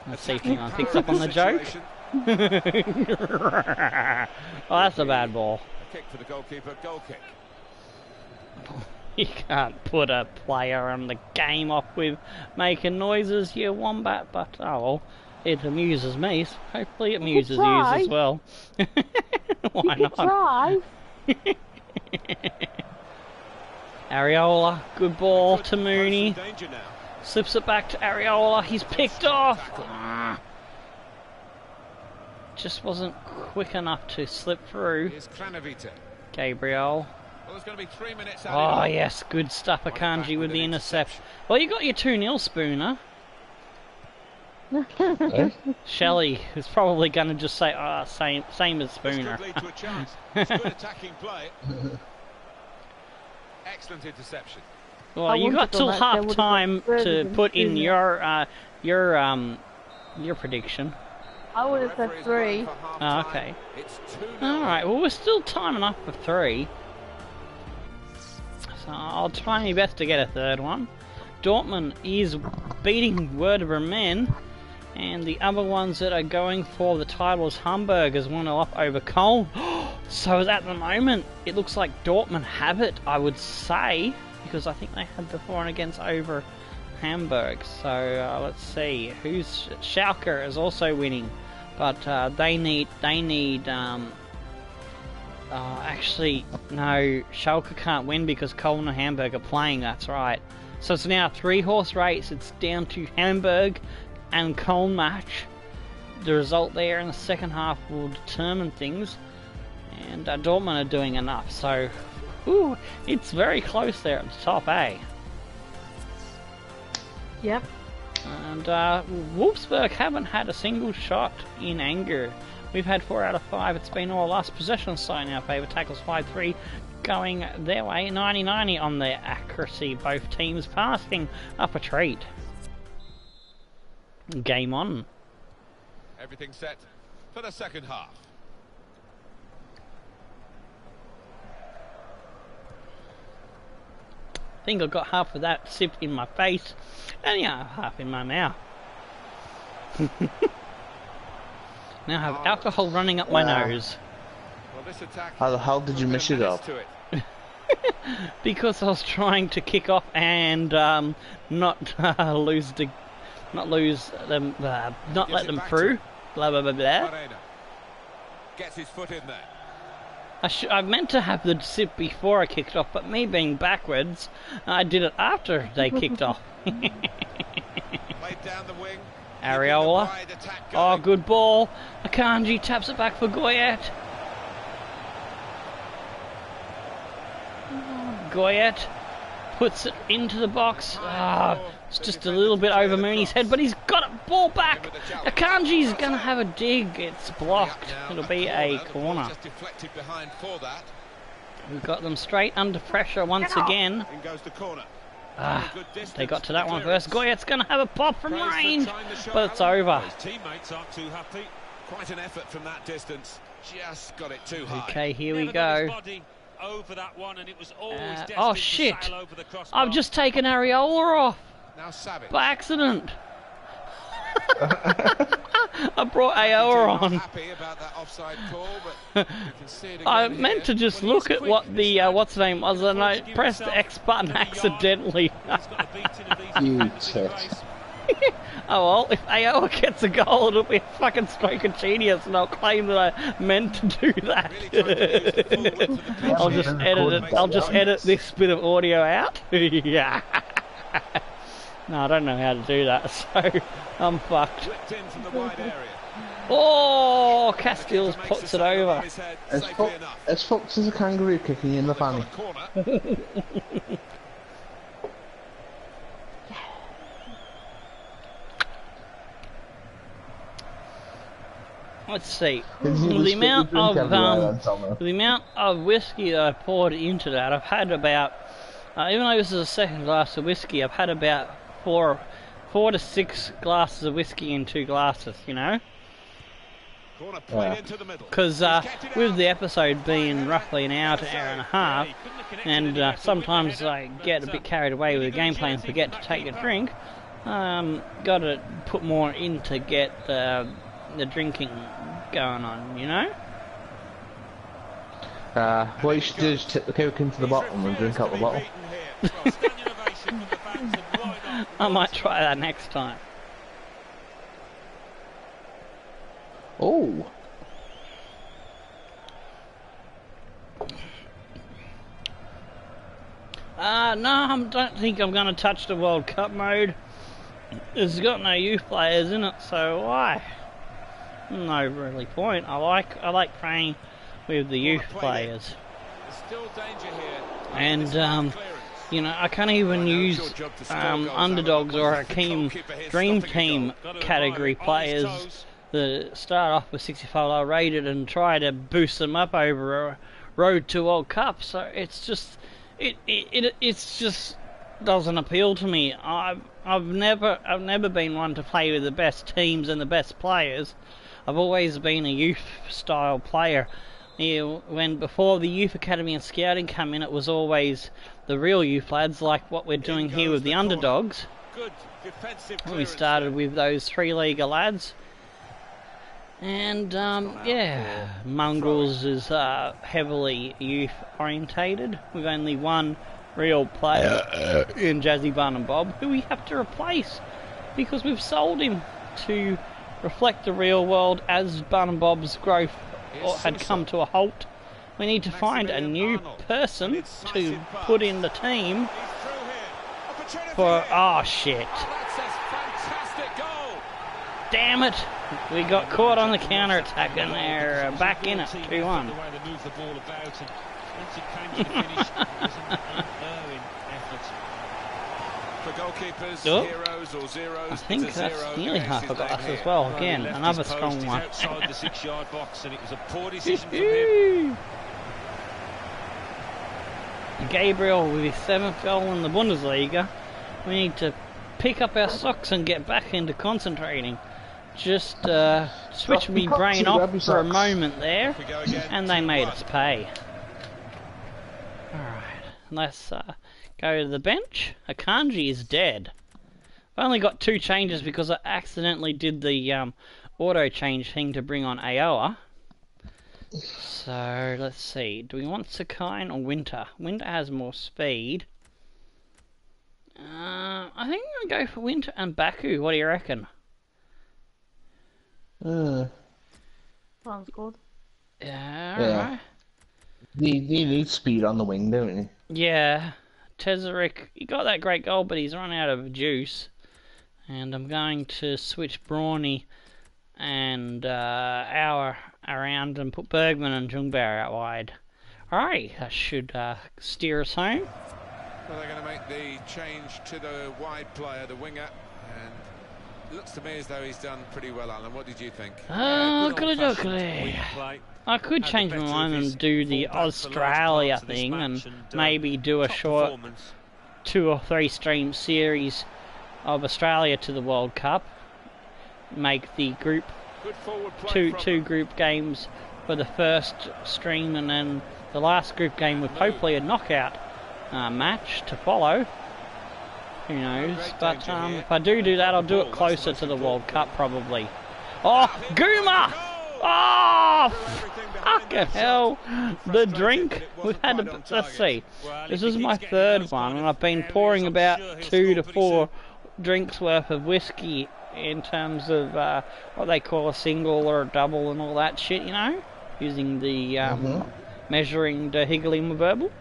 Let's see if anyone picks up on the joke. Oh, that's a bad ball. Kick for the goalkeeper, goal kick. You can't put a player on the game off with making noises, you wombat, but oh well, it amuses me, so hopefully it amuses you as well. Why not? Try. Areola, good ball to Mooney. Slips it back to Areola, he's picked off. Just wasn't quick enough to slip through. Gabriel. Well, there's going to be 3 minutes oh yes, good stuff, Akanji with the intercept. Well, you got your 2-0 Spooner. Shelley is probably going to just say, same as Spooner. Good attacking play. Excellent interception. Well, you got till half time to put in your prediction. I would have said 3. Oh, okay. Alright, well we're still time enough for 3. So I'll try my best to get a 3rd one. Dortmund is beating Werder Bremen, and the other ones that are going for the title is Hamburg as 1-0 up over Köln. So at the moment, it looks like Dortmund have it, I would say, because I think they had the 4 against over Hamburg. So let's see, Schalke is also winning, but they need actually, no, Schalke can't win because Köln and Hamburg are playing, that's right. So it's now a 3-horse race. It's down to Hamburg and Köln match. The result there in the second half will determine things. And Dortmund are doing enough. So, ooh, it's very close there at the top, eh? Yep. And Wolfsburg haven't had a single shot in anger. We've had 4 out of 5. It's been all us. Possession side in our favour. Tackles 5-3 going their way. 90-90 on their accuracy. Both teams passing up a treat. Game on. Everything set for the second half. I think I got half of that sipped in my face, and yeah, half in my mouth. Now I have alcohol running up my nose. Well, this attack, how the hell did you miss it up? Because I was trying to kick off and not let them through. Blah blah blah blah. Gets his foot in there. I meant to have the sip before I kicked off, but me being backwards, I did it after they kicked off. Played down the wing. Areola. Oh, good ball. Akanji taps it back for Goyet. Goyet puts it into the box. It's just a little bit over Mooney's head, but he's got it. Ball back. Akanji's going to have a dig. It's blocked. It'll be a corner. We've got them straight under pressure once again. They got to that one first. Goyet's going to have a pop from range, but it's over. His teammates aren't too happy. Quite an effort from that distance. Just got it too high. Okay, here we go. over that one, and it was always destined oh to shit! sail over the crossbar. I've just taken Areola off Now Savage. by accident. I brought Areola on. Happy about that offside call, but you can see it again I here. meant to just look at what the what's the name was, and I pressed the X button accidentally. You tit. Oh well, if AO gets a goal, it'll be a fucking stroke of genius, and I'll claim that I meant to do that. I'll just edit it. I'll just edit this bit of audio out. Yeah. No, I don't know how to do that, so I'm fucked. Oh, Castiles puts it over. As fucked as a kangaroo kicking in the fanny. Let's see. The amount of whiskey that I poured into that, I've had about, even though this is the second glass of whiskey, I've had about four to six glasses of whiskey in 2 glasses, you know? Because with the episode being roughly an hour to hour and a half, and sometimes I get a bit carried away with the gameplay and forget to take a drink, got to put more in to get the drinking going on, you know? What you should do is tip the coke into the bottle and drink out the bottle. I might try that next time. Oh. No, I don't think I'm going to touch the World Cup mode. It's got no youth players in it, so why? No really point. I like playing with the youth players. And you know, I can't even use underdogs or a dream team category players that start off with 65 rated and try to boost them up over a road to World Cup. So it's just it's just doesn't appeal to me. I've never been one to play with the best teams and the best players. I've always been a youth style player. When before the youth academy and scouting come in, it was always the real youth lads, like what we're doing here with the underdogs. We started with those 3-leaguer lads, and yeah, Mongrels is heavily youth orientated. We've only one real player in Jazzy Bun and Bob, who we have to replace because we've sold him to reflect the real world as Bun and Bob's growth had come to a halt. We need to find a new person to put in the team for... Oh shit. Damn it. We got caught on the counter-attack and they're back in it, 2-1. For goalkeepers, heroes or zeros, I think that's nearly half a glass as well. Again, another strong one. Outside the 6-yard box, and it was a poor decision from him. Gabriel with his 7th goal in the Bundesliga. We need to pick up our socks and get back into concentrating. Just switch me brain off for a moment there, and they made us pay. Alright, let's go to the bench. Akanji is dead. I only got 2 changes because I accidentally did the auto change thing to bring on Aoa. So let's see. Do we want Sakine or Winter? Winter has more speed. I think I'm gonna go for Winter and Baku. What do you reckon? Sounds good. Yeah. Alright. They need speed on the wing, don't they? Yeah. Tezerik, he got that great goal, but he's run out of juice. And I'm going to switch Brawny and Auer around and put Bergman and Jungbauer out wide. Alright, that should steer us home. Well, they're going to make the change to the wide player, the winger, and it looks to me as though he's done pretty well, Alan. What did you think? I could change my mind and do the Australia thing and maybe do a short 2 or 3 stream series of Australia to the World Cup. Make the group two group games for the first stream, and then the last group game with hopefully a knockout match to follow. Who knows? But if I do that, I'll do it closer to the World Cup probably. Oh, Gooma! Oh, fucking hell! The drink. We've had a, let's see. This is my third one, and I've been pouring about 2 to 4 drinks worth of whiskey in terms of what they call a single or a double and all that shit, you know, using the measuring the higgly verbal.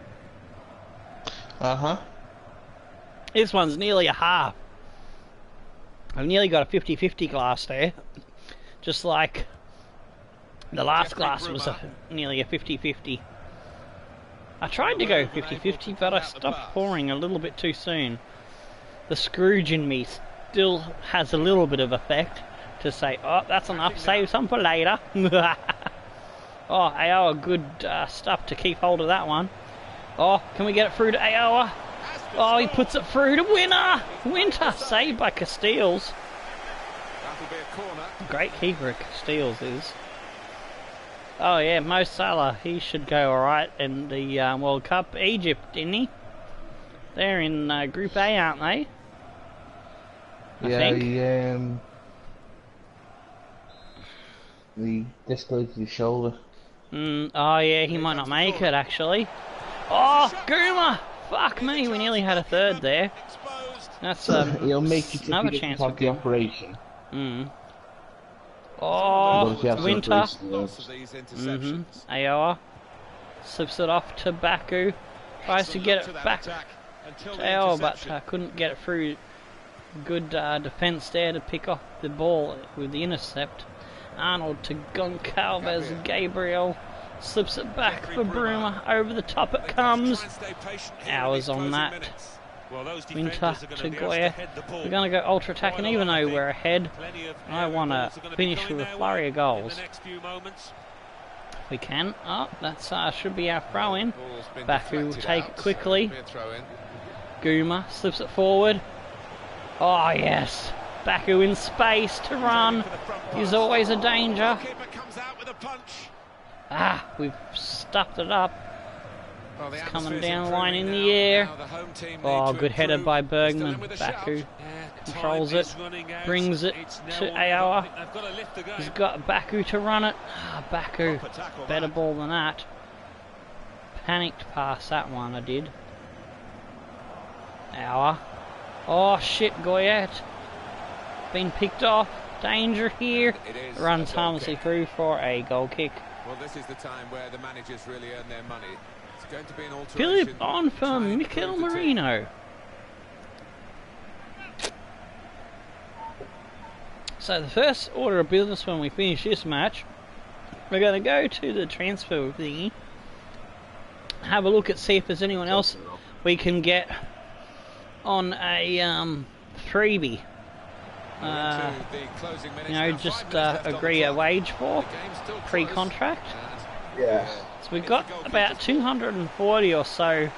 This one's nearly a half. I've nearly got a 50-50 glass there, just like the last glass was nearly a 50-50. I tried to go 50-50, but I stopped pouring a little bit too soon. The Scrooge in me still has a little bit of effect to say, oh, that's enough, save some for later. Oh, Aoa, good stuff to keep hold of that one. Oh, can we get it through to Aoa? Oh, he puts it through to Winter! Winter, saved by Castiles. Great keeper Castiles is. Oh yeah, Mo Salah, he should go alright in the World Cup. Egypt, didn't he? They're in Group A, aren't they? I think. He dislocated his shoulder. Oh yeah, he might not make it actually. Oh, Gooma! Fuck me, we nearly had a third there. That's he'll make it another chance for the operation. Oh, Winter. Aoa slips it off to Baku. Tries to get it back to Aoa, but couldn't get it through. Good defence there to pick off the ball with the intercept. Arnold to Goncalves. Gabriel slips it back for Bruma. Over the top it comes. Hours on that. Winter to Goya. We're going to go ultra attacking, even though we're ahead. I want to finish with a flurry of goals. We can. Oh, that should be our throw in. Baku will take it quickly. Gooma slips it forward. Oh yes, Baku in space to run. He's always a danger. Ah, we've stuffed it up. It's coming down the line in the air. Oh, good header by Bergman. Baku controls it, brings it to Aoa. He's got Baku to run it. Baku, better ball than that. Panicked past that one, I did. Aoa. Oh shit, Goyet. Been picked off. Danger here. Runs harmlessly through for a goal kick. Well, this is the time where the managers really earn their money. It's going to be an alteration. Philip on for Mikel Marino. So the first order of business when we finish this match, we're going to go to the transfer thingy, have a look at, see if there's anyone else we can get on a freebie. You know, just agree a wage for pre-contract. Yeah. So we've got about 240 or so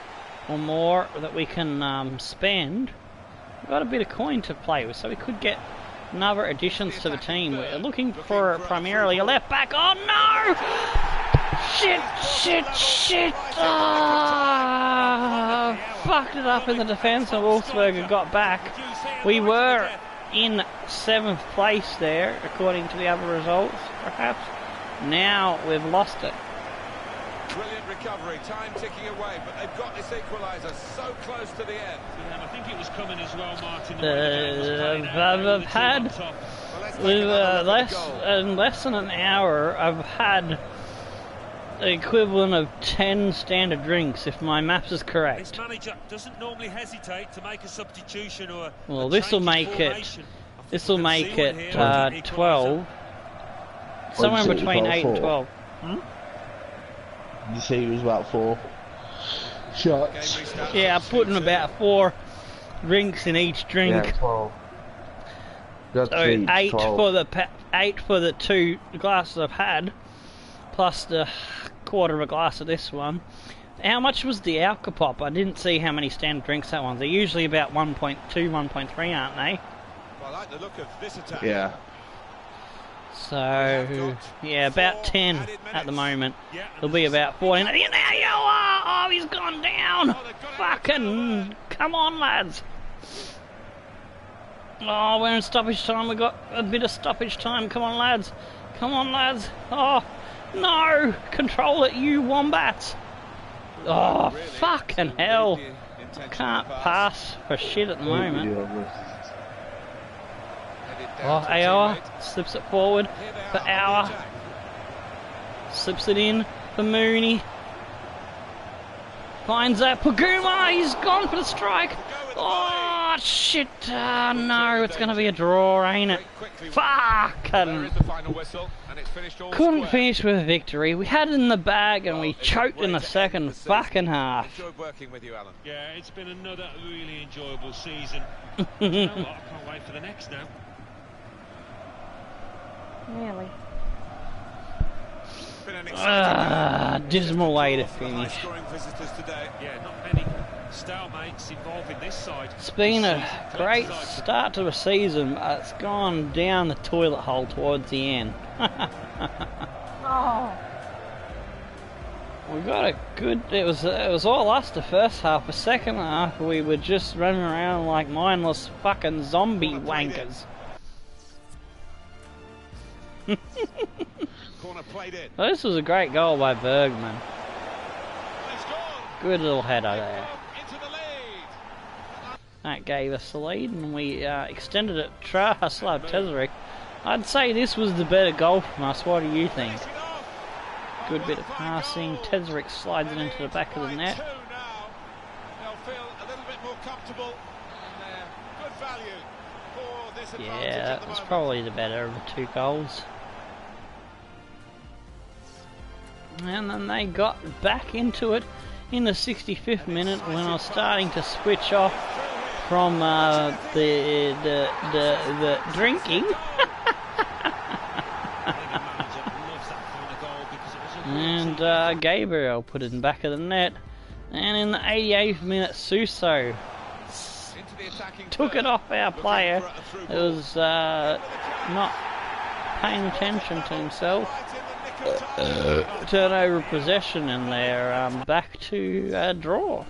or more that we can spend. We've got a bit of coin to play with, so we could get another additions to the team. We're looking for primarily a left back. Oh no! Shit! Fucked it up in the defence, and Wolfsberger got back. We were in 7th place there, according to the other results, perhaps. Now we've lost it. Brilliant recovery, time ticking away, but they've got this equaliser so close to the end. Yeah, I think it was coming as well, Martin. I've had, with less than an hour, I've had the equivalent of 10 standard drinks, if my maths is correct. This manager doesn't normally hesitate to make a substitution or well, this will make it 12. Somewhere between 8 and 12. Did you say it was about 4 shots? Yeah, I'm putting about 4 drinks in each drink. Yeah, 12. That's so 8 for the 2 glasses I've had, plus the quarter of a glass of this one. How much was the Alcopop? I didn't see how many standard drinks that one. They're usually about 1.2, 1.3, aren't they? Well, I like the look of this attack. Yeah. So, yeah, about 10 at the moment. There'll be about 14. There you are! Oh, he's gone down! Fucking, come on, lads! Oh, we're in stoppage time. We've got a bit of stoppage time. Come on, lads. Come on, lads. Oh, no! Control it, you wombats! Oh, fucking hell! Can't pass for shit at the moment. Oh, Aoa slips it forward for Aoa. Slips it in for Mooney. Finds that Paguma. He's gone for the strike. Oh, shit. No, it's going to be a draw, ain't it? Fucking. Couldn't finish with a victory. We had it in the bag and we choked in the second fucking half. Yeah, it's been another really enjoyable season. You know what? I can't wait for the next now. Really? Dismal way to finish. Yeah, not many stalemates involved in this side. It's been a great start to the season, but it's gone down the toilet hole towards the end. Oh. We got a good. It was all us the first half. The second half, we were just running around like mindless fucking zombie wankers. Corner played in. Well, this was a great goal by Bergman. Good little header there. That gave us the lead, and we extended it. Slav Tezerik. I'd say this was the better goal from us. What do you think? Good bit of passing. Tezerik slides it into the back of the net. Yeah, that was probably the better of the two goals. And then they got back into it in the 65th minute when I was starting to switch off from the drinking. And Gabriel put it in the back of the net. And in the 88th minute, Suso took it off our player. It was not paying attention to himself. Turnover possession, and they're back to a draw.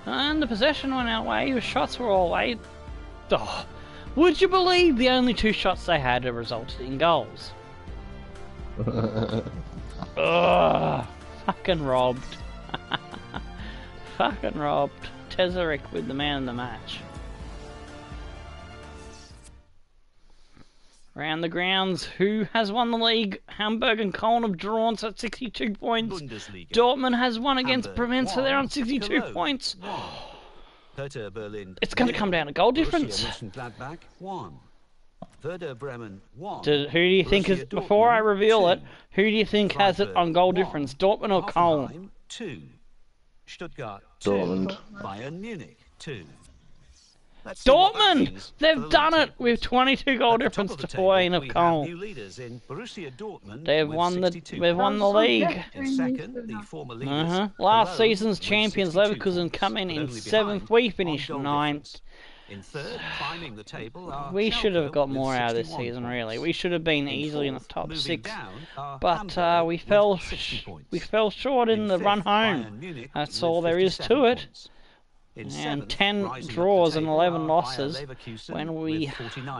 And the possession went our way, the shots were all way. Oh, would you believe the only two shots they had have resulted in goals? Ugh, fucking robbed. Fucking robbed. Tezerik with the man of the match. Round the grounds, who has won the league? Hamburg and Köln have drawn at 62 points. Bundesliga. Dortmund has won against Hamburg Provenza, they're on won. 62 Cologne points. Hertha Berlin. It's going to come down to goal difference. Borussia Mönchengladbach won. Werder Bremen won. Who do you think is, before I reveal it, who do you think has it on goal difference, Dortmund or Köln? Hoffenheim 2. Stuttgart 2. Dortmund. Bayern Munich 2. Dortmund! They've done it with 22 goal difference to 14 of Köln. They've won the league. In second, the former leaders. Last season's champions Leverkusen come in 7th. We finished 9th. In third, climbing the table, we should have got more out of this season, really. We should have been easily in the top 6, but we fell short in the run home. That's all there is to it. And 10 draws and 11 losses when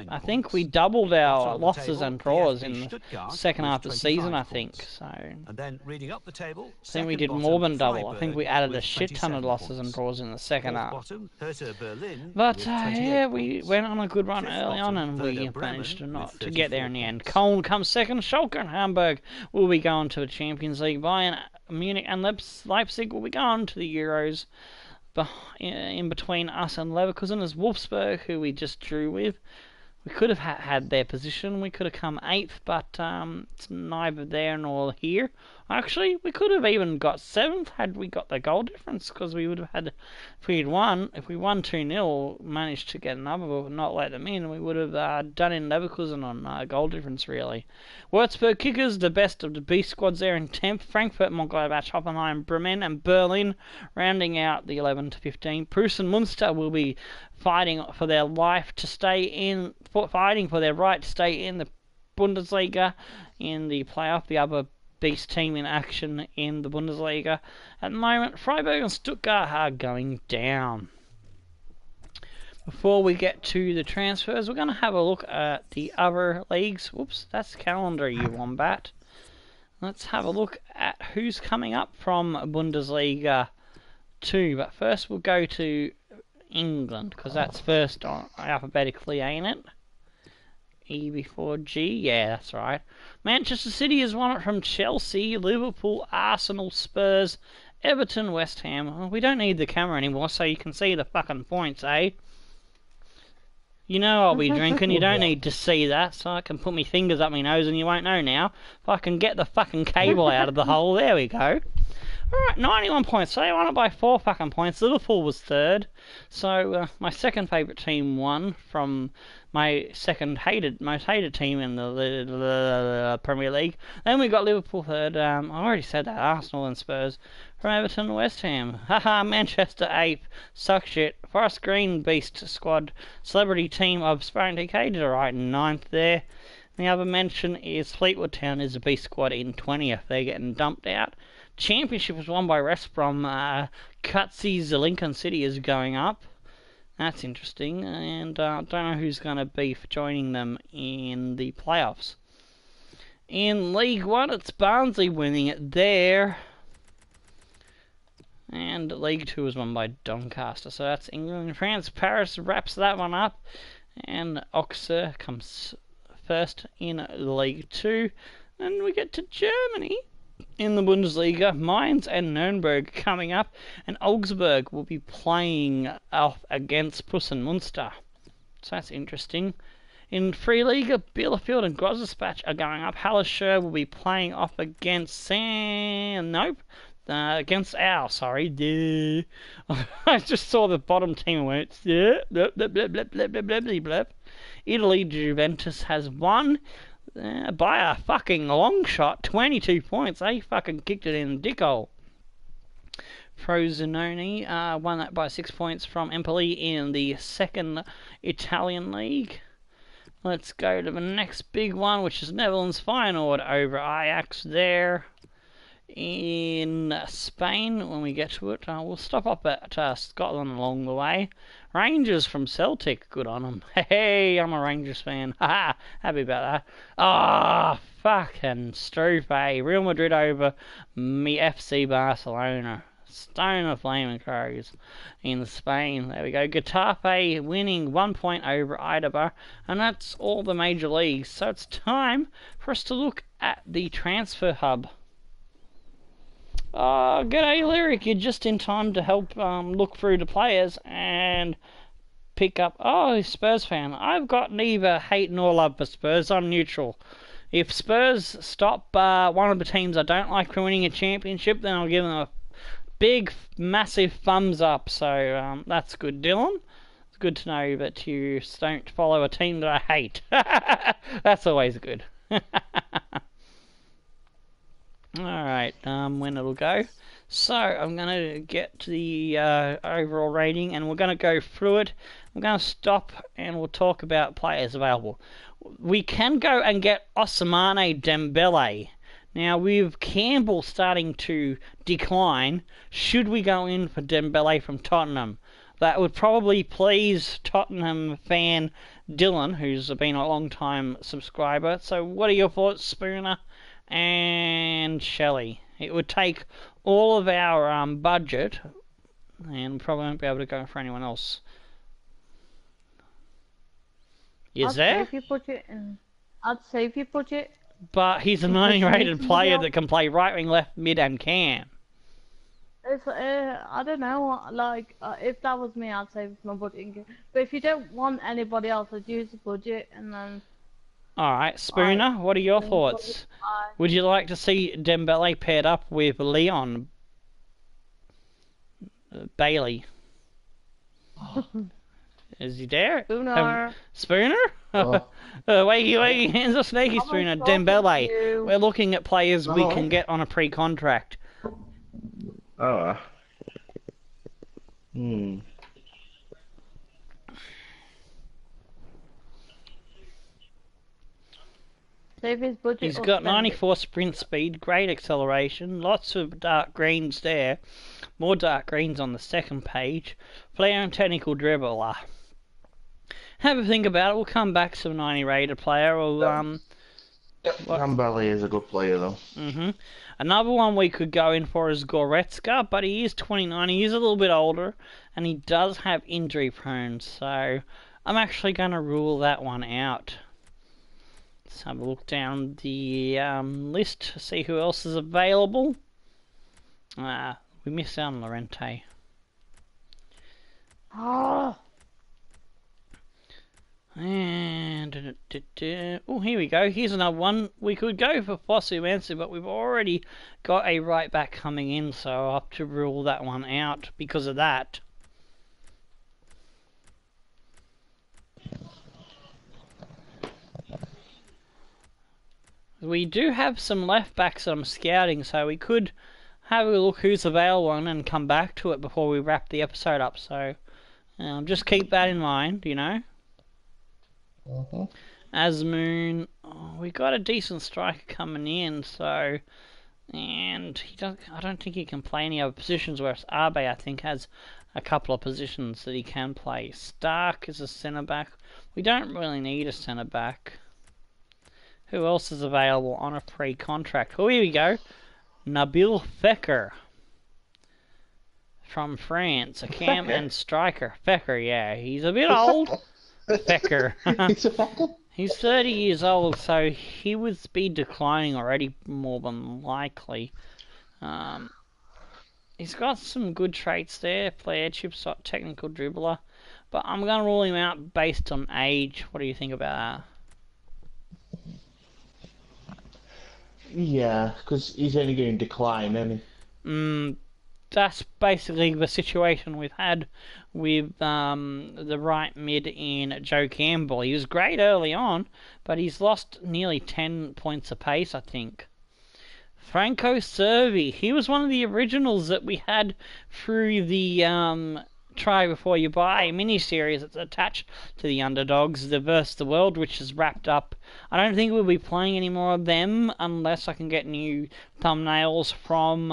I think we doubled our losses and draws in the second half of the season, I think. So and then reading up the table, I think we did more than double. I think we added a shit ton of losses and draws in the second half. But yeah, we went on a good run early on and we managed to get there in the end. Köln comes second, Schalke and Hamburg will be going to the Champions League. Bayern Munich and Leipzig will be going to the Euros. In between us and Leverkusen is Wolfsburg, who we just drew with. We could have had their position. We could have come 8th, but it's neither there nor here. Actually, we could have even got 7th had we got the goal difference, because we would have had, if we won 2-0, managed to get another, but not let them in, we would have done in Leverkusen on goal difference, really. Würzburg Kickers, the best of the B squads there in 10th. Frankfurt, Mönchengladbach, Hoffenheim, Bremen, and Berlin, rounding out the 11 to 15. Preußen Munster will be fighting for their life to stay in, fighting for their right to stay in the Bundesliga in the playoff, the other beast team in action in the Bundesliga. At the moment, Freiburg and Stuttgart are going down. Before we get to the transfers, we're going to have a look at the other leagues. Whoops, that's calendar, you wombat. Let's have a look at who's coming up from Bundesliga 2. But first we'll go to England, because that's first on alphabetically, ain't it? E before G, yeah, that's right. Manchester City has won it from Chelsea, Liverpool, Arsenal, Spurs, Everton, West Ham. Well, we don't need the camera anymore, so you can see the fucking points, eh? You know I'll be drinking, you don't need to see that, so I can put my fingers up my nose and you won't know now. If I can get the fucking cable out of the hole, there we go. Alright, 91 points, so they won it by 4 fucking points. Liverpool was 3rd, so my second favourite team won from my second most hated team in the Premier League. Then we got Liverpool 3rd, I already said that, Arsenal and Spurs, from Everton and West Ham. Haha, Manchester 8th, suck shit. Forest Green Beast Squad, celebrity team of Sparring TK, did alright in 9th there. The other mention is Fleetwood Town is a Beast Squad in 20th, they're getting dumped out. Championship was won by West Brom. Cutsy's Lincoln City is going up. That's interesting, and I don't know who's going to be joining them in the playoffs. In League 1, it's Barnsley winning it there. And League 2 was won by Doncaster, so that's England and France. Paris wraps that one up, and Auxerre comes first in League 2. Then we get to Germany. In the Bundesliga, Mainz and Nuremberg coming up, and Augsburg will be playing off against Preußen Munster. So that's interesting. In Free Liga, Bielefeld and Grossespach are going up. Hallescher will be playing off against against Al, sorry. I just saw the bottom team and went, Italy, Juventus has won. By a fucking long shot, 22 points. They fucking kicked it in the dickhole. Frosinone won that by 6 points from Empoli in the second Italian league. Let's go to the next big one, which is Netherlands Feyenoord over Ajax there. In Spain, when we get to it, we'll stop up at Scotland along the way. Rangers from Celtic, good on them. Hey, I'm a Rangers fan. Haha, happy about that. Ah, fucking Strufe. Real Madrid over me FC Barcelona. Stone of Flaming Crows in Spain. There we go. Getafe winning 1 point over Eibar. And that's all the major leagues. So it's time for us to look at the transfer hub. G'day Lyric, you're just in time to help look through the players and pick up... Oh, Spurs fan. I've got neither hate nor love for Spurs, I'm neutral. If Spurs stop one of the teams I don't like from winning a championship, then I'll give them a big, massive thumbs up. So that's good, Dylan. It's good to know that you don't follow a team that I hate. That's always good. Alright, when it'll go. So, I'm going to get to the overall rating, and we're going to go through it. I'm going to stop, and we'll talk about players available. We can go and get Ousmane Dembele. Now, with Campbell starting to decline, should we go in for Dembele from Tottenham? That would probably please Tottenham fan Dylan, who's been a long time subscriber. So, what are your thoughts, Spooner and Shelley? It would take all of our budget, and probably won't be able to go for anyone else. Is there? I'd save your budget. But he's a 90 rated player that can play right wing, left, mid, and can. It's, I don't know, like, if that was me, I'd save my budget. But if you don't want anybody else, I'd use the budget, and then... Alright, Spooner, what are your thoughts? Would you like to see Dembele paired up with Leon Bailey? Is he there? Spooner. Spooner? Oh. Wait, hands up, sneaky Spooner. Dembele. We're looking at players we can get on a pre-contract. Oh. Save his budget. He's or got spend it. 94 sprint speed, great acceleration, lots of dark greens there. More dark greens on the second page. Flair and technical dribbler. Have a think about it. We'll come back to a 90 rated player. Or Dembele is a good player though. Another one we could go in for is Goretzka, but he is 29. He is a little bit older, and he does have injury prone. So I'm actually going to rule that one out. Let's have a look down the list to see who else is available. We missed out on Lorente. Oh. And oh, here we go. Here's another one. We could go for Fosu Ansu, but we've already got a right back coming in, so I'll have to rule that one out because of that. We do have some left backs that I'm scouting, so we could have a look who's available and come back to it before we wrap the episode up. So just keep that in mind, you know. Asmoon, we got a decent striker coming in, so and I don't think he can play any other positions, whereas Abe I think has a couple of positions that he can play. Stark is a centre back. We don't really need a centre back. Who else is available on a pre-contract? Oh, here we go. Nabil Fekir from France, a cam and striker. Fekir, yeah, he's a bit old. Fekir. He's 30 years old, so he would be declining already, more than likely. He's got some good traits there. Player chips, technical dribbler, but I'm going to rule him out based on age. What do you think about that? Yeah, because he's only going to decline, isn't he? That's basically the situation we've had with the right mid in Joe Campbell. He was great early on, but he's lost nearly 10 points apace, I think. Franco Cervi, he was one of the originals that we had through the Try Before You Buy mini-series that's attached to the Underdogs, the Versus the World, which is wrapped up. I don't think we'll be playing any more of them unless I can get new thumbnails from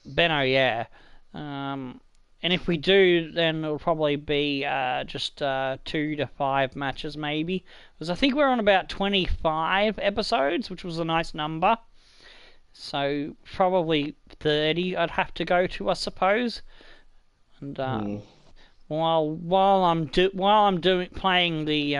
Benno, yeah. And if we do, then it'll probably be just 2 to 5 matches, maybe. Because I think we're on about 25 episodes, which was a nice number. So probably 30 I'd have to go to, I suppose. And while I'm playing the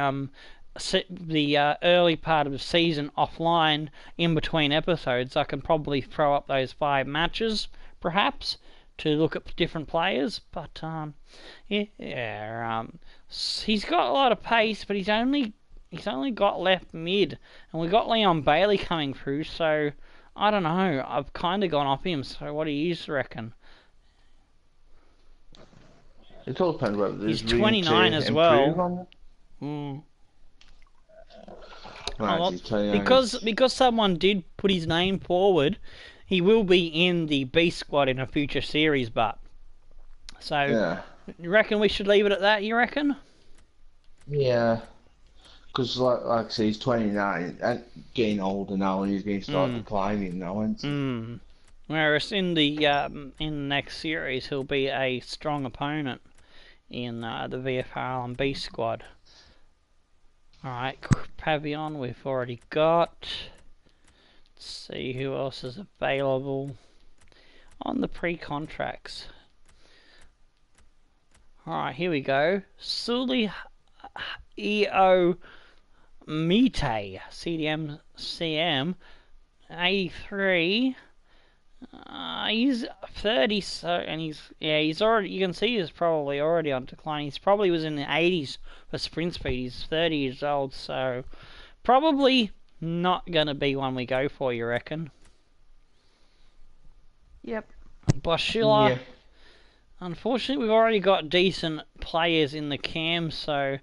early part of the season offline in between episodes, I can probably throw up those 5 matches, perhaps, to look at different players. But he's got a lot of pace, but he's only got left mid, and we've got Leon Bailey coming through. So I don't know. I've kind of gone off him. So what do you reckon? It all depends whether he's 29 as well. Because someone did put his name forward, he will be in the B squad in a future series. But so yeah. You reckon we should leave it at that? You reckon? Yeah, because like I say, he's 29 and getting older now, and he's going to start declining now, isn't he? Whereas in the next series, he'll be a strong opponent in the Vfr Aalen B squad. Alright, Pavillon we've already got. Let's see who else is available on the pre-contracts. Alright, here we go. Suli EO Mite, CDM CM, A3. He's 30, so he's already. You can see he's probably already on decline. He's probably was in the 80s for sprint speed. He's 30 years old, so probably not gonna be one we go for. You reckon? Yep. Boschilla. Yeah. Unfortunately, we've already got decent players in the cam, so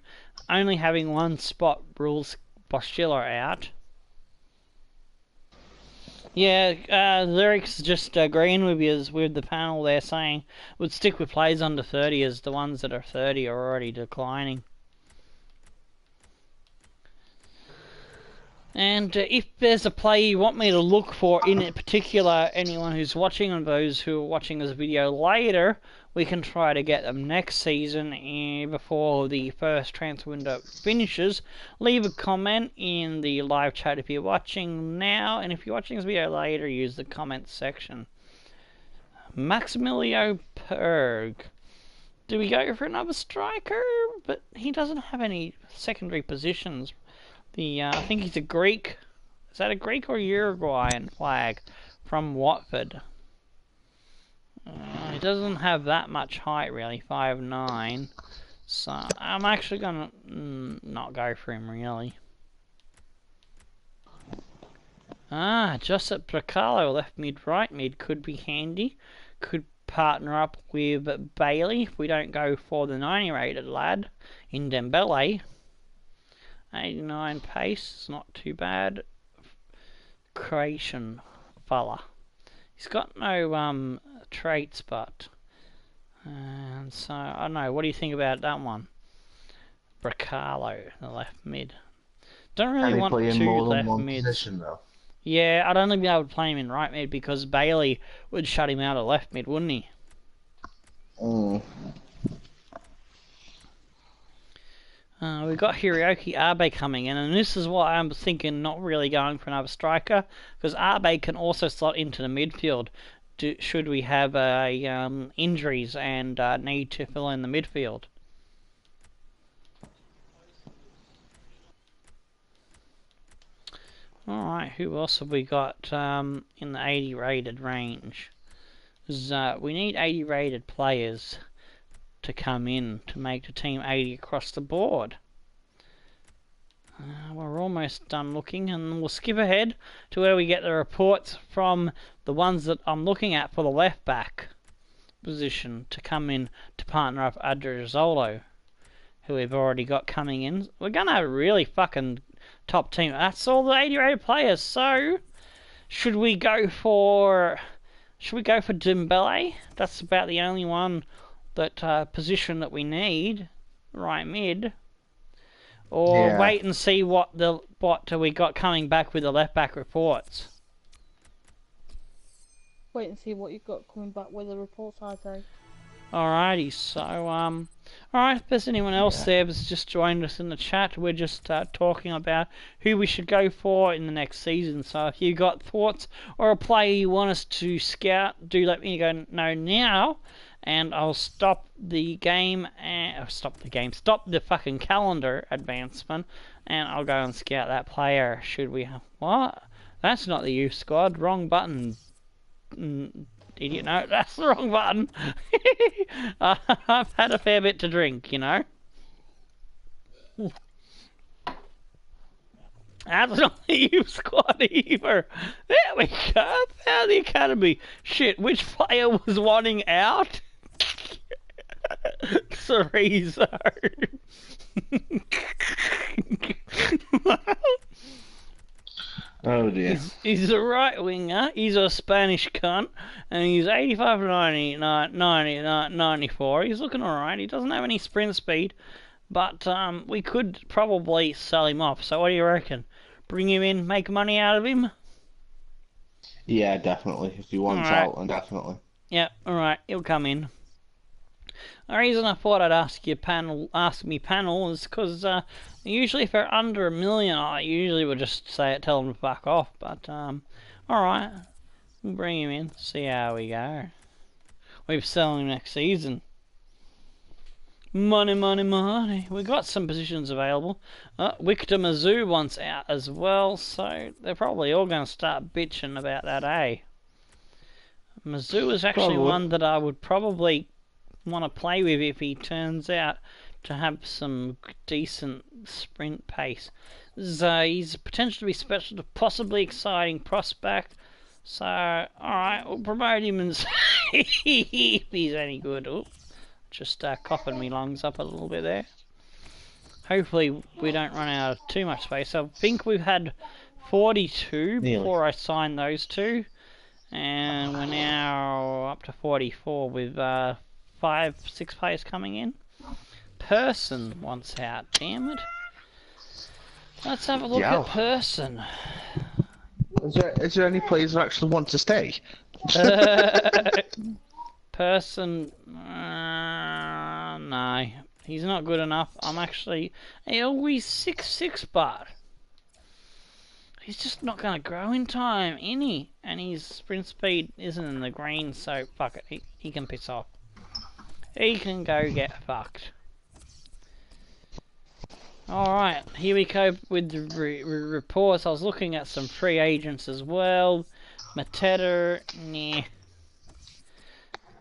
only having one spot rules Boschilla out. Yeah, Lyric's just agreeing with you with the panel there, saying would stick with players under 30 as the ones that are 30 are already declining. And if there's a player you want me to look for in particular, anyone who's watching and those who are watching this video later, we can try to get them next season before the first transfer window finishes. Leave a comment in the live chat if you're watching now, and if you're watching this video later, use the comments section. Maximilio Perg. Do we go for another striker? But he doesn't have any secondary positions. I think he's a Greek. Is that a Greek or Uruguayan flag from Watford? He doesn't have that much height really, 5'9". So I'm actually gonna not go for him really. Josep Bracalo, left mid, right mid could be handy. Could partner up with Bailey if we don't go for the 90 rated lad in Dembele. 89 pace, it's not too bad. Croatian fella. He's got no traits, but and so I don't know. What do you think about that one? Bracalo, the left mid. Don't really want two left mids. Position, though. Yeah, I'd only be able to play him in right mid because Bailey would shut him out of left mid, wouldn't he? We've got Hiroki Abe coming in, and this is why I'm thinking not really going for another striker, because Abe can also slot into the midfield should we have injuries and need to fill in the midfield. Alright, who else have we got in the 80 rated range? We need 80 rated players to come in to make the team 80 across the board. We're almost done looking, and we'll skip ahead to where we get the reports from the ones that I'm looking at for the left back position to come in to partner up Adriazzolo, who we've already got coming in. We're gonna have a really fucking top team. That's all the 80 rated players. So should we go for Dembele? That's about the only one that position that we need, right mid. Or wait and see what we got coming back with the left back reports. Wait and see what you've got coming back with the reports, I say. Alrighty, so alright, if there's anyone else there that's just joined us in the chat, we're just talking about who we should go for in the next season. So if you got thoughts or a player you want us to scout, do let me know now. And I'll stop the fucking calendar advancement, and I'll go and scout that player. Should we have what? That's not the youth squad. Wrong button. Idiot. No, that's the wrong button. I've had a fair bit to drink, you know. That's not the youth squad either. There we go. Found the academy. Shit, which player was wanting out? Cerezo. Oh dear. He's a right winger. He's a Spanish cunt, and he's 85 90, 94. He's looking alright. He doesn't have any sprint speed, but we could probably sell him off. So what do you reckon? Bring him in, make money out of him? Yeah, definitely. If he wants out, then definitely. Yeah, alright, he'll come in. The reason I thought I'd ask me panel is because usually if they're under $1 million, I usually would just tell them to fuck off. But alright, we'll bring him in, see how we go. We'll sell him next season. Money, money, money. We got some positions available. Victor Mizzou wants out as well, so they're probably all going to start bitching about that, eh? Mizzou is actually Probably. one that I would probably want to play with if he turns out to have some decent sprint pace. So he's potential to be special, possibly exciting prospect. So, alright, we'll promote him and see if he's any good. Ooh, just coughing me lungs up a little bit there. Hopefully we don't run out of too much space. I think we've had 42 before I signed those two. And we're now up to 44 with 5-6 players coming in. Person wants out, damn it. Let's have a look at Person. Is there any players who actually want to stay? Person, no, he's not good enough. I'm actually, he's 6'6", but he's just not going to grow in time, any. And his sprint speed isn't in the green, so fuck it, he can piss off. He can go get fucked. Alright, here we go with the reports. I was looking at some free agents as well. Mateta, nah.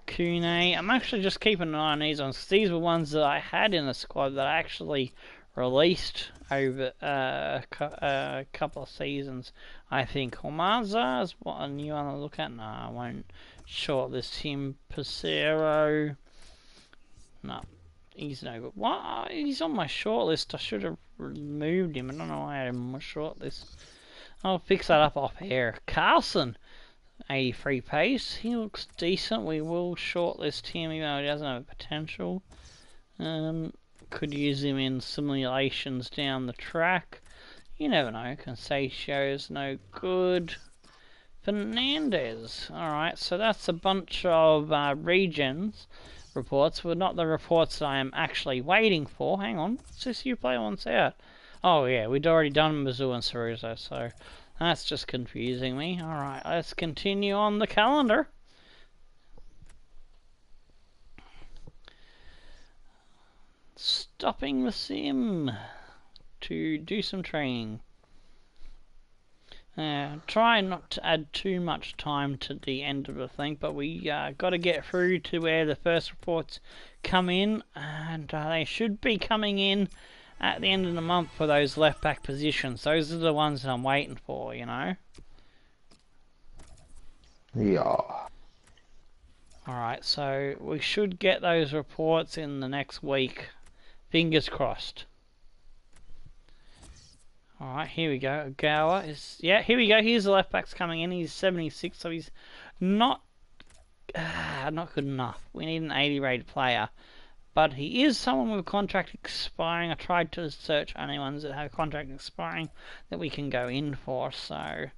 Kune. I'm actually just keeping an eye on these ones, because these were ones that I had in the squad that I actually released over a couple of seasons. I think Homaza is what a new one to look at. No, I won't shortlist him. Pacero. No. He's no good. What? He's on my shortlist. I should have removed him. I don't know why I had him on my shortlist. I'll fix that up off air. Carlson, 83 pace. He looks decent. We will shortlist him even though he doesn't have potential. Could use him in simulations down the track. You never know. Concecio's no good. Fernandez. Alright, so that's a bunch of regions. Reports were not the reports that I am actually waiting for. Hang on, what's this you play once out? Oh yeah, we'd already done Mizzou and Ceruzo, so that's just confusing me. Alright, let's continue on the calendar. Stopping the sim to do some training. Try not to add too much time to the end of the thing, but we got to get through to where the first reports come in, and they should be coming in at the end of the month for those left back positions. Those are the ones that I'm waiting for, you know. Yeah. Alright, so we should get those reports in the next week. Fingers crossed. Alright, here we go. Gower is... Yeah, here we go. Here's the left backs coming in. He's 76, so he's not good enough. We need an 80 rated player. But he is someone with a contract expiring. I tried to search only ones that have contract expiring that we can go in for. So I'm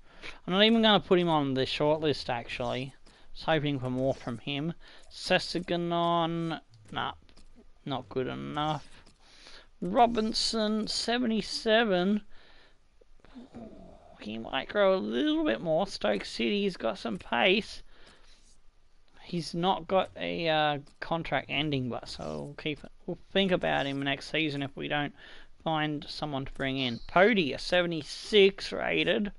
not even going to put him on the shortlist, actually. I was hoping for more from him. Sesaganon... Nah, not good enough. Robinson, 77... He might grow a little bit more. Stoke City's got some pace. He's not got a contract ending, but so we'll keep it. We'll think about him next season if we don't find someone to bring in. Pody, a 76 rated.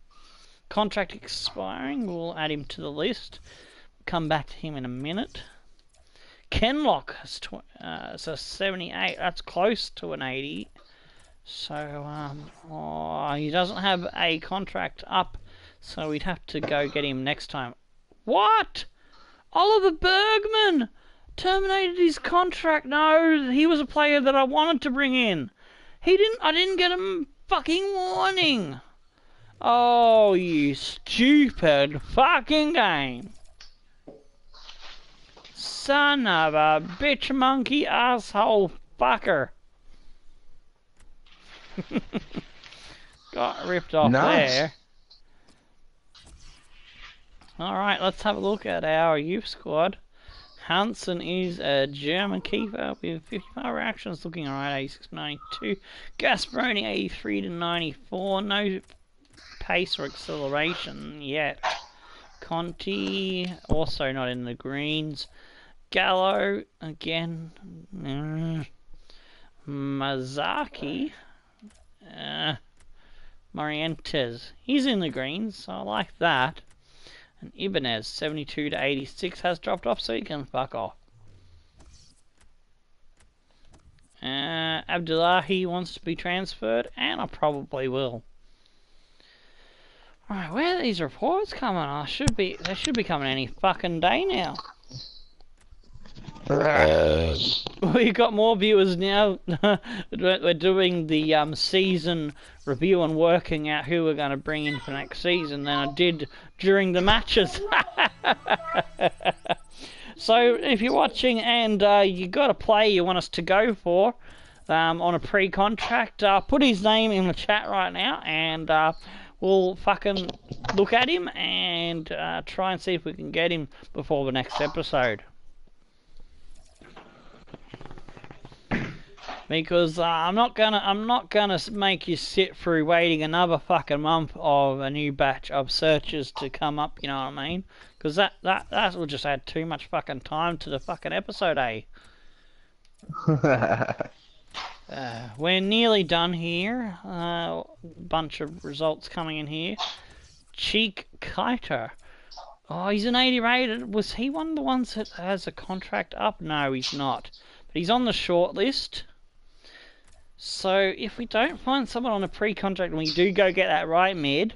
Contract expiring. We'll add him to the list. Come back to him in a minute. Kenlock is a 78. That's close to an 80. So, he doesn't have a contract up, so we'd have to go get him next time. What? Oliver Bergman terminated his contract. No, he was a player that I wanted to bring in. I didn't get a fucking warning. Oh, you stupid fucking game. Son of a bitch monkey asshole fucker. Got ripped off there. Alright, let's have a look at our youth squad. Hansen is a German keeper with 55 reactions, looking alright, 86-92. Gasparoni, 83-94. No pace or acceleration yet. Conti, also not in the greens. Gallo, again. Mazaki. Morientes, he's in the greens, so I like that. And Ibanez, 72 to 86, has dropped off, so he can fuck off. Abdullahi wants to be transferred, and I probably will. Alright, where are these reports coming? They should be coming any fucking day now. We've got more viewers now. We're doing the season review and working out who we're going to bring in for next season than I did during the matches. So if you're watching and you got a player you want us to go for on a pre-contract, put his name in the chat right now, and we'll fucking look at him and try and see if we can get him before the next episode. Because I'm not gonna make you sit through waiting another fucking month of a new batch of searches to come up. You know what I mean? Because that will just add too much fucking time to the fucking episode, eh? We're nearly done here. Bunch of results coming in here. Cheek Kiter. Oh, he's an 80 rated. Was he one of the ones that has a contract up? No, he's not. But he's on the short list. So if we don't find someone on a pre-contract and we do go get that right mid,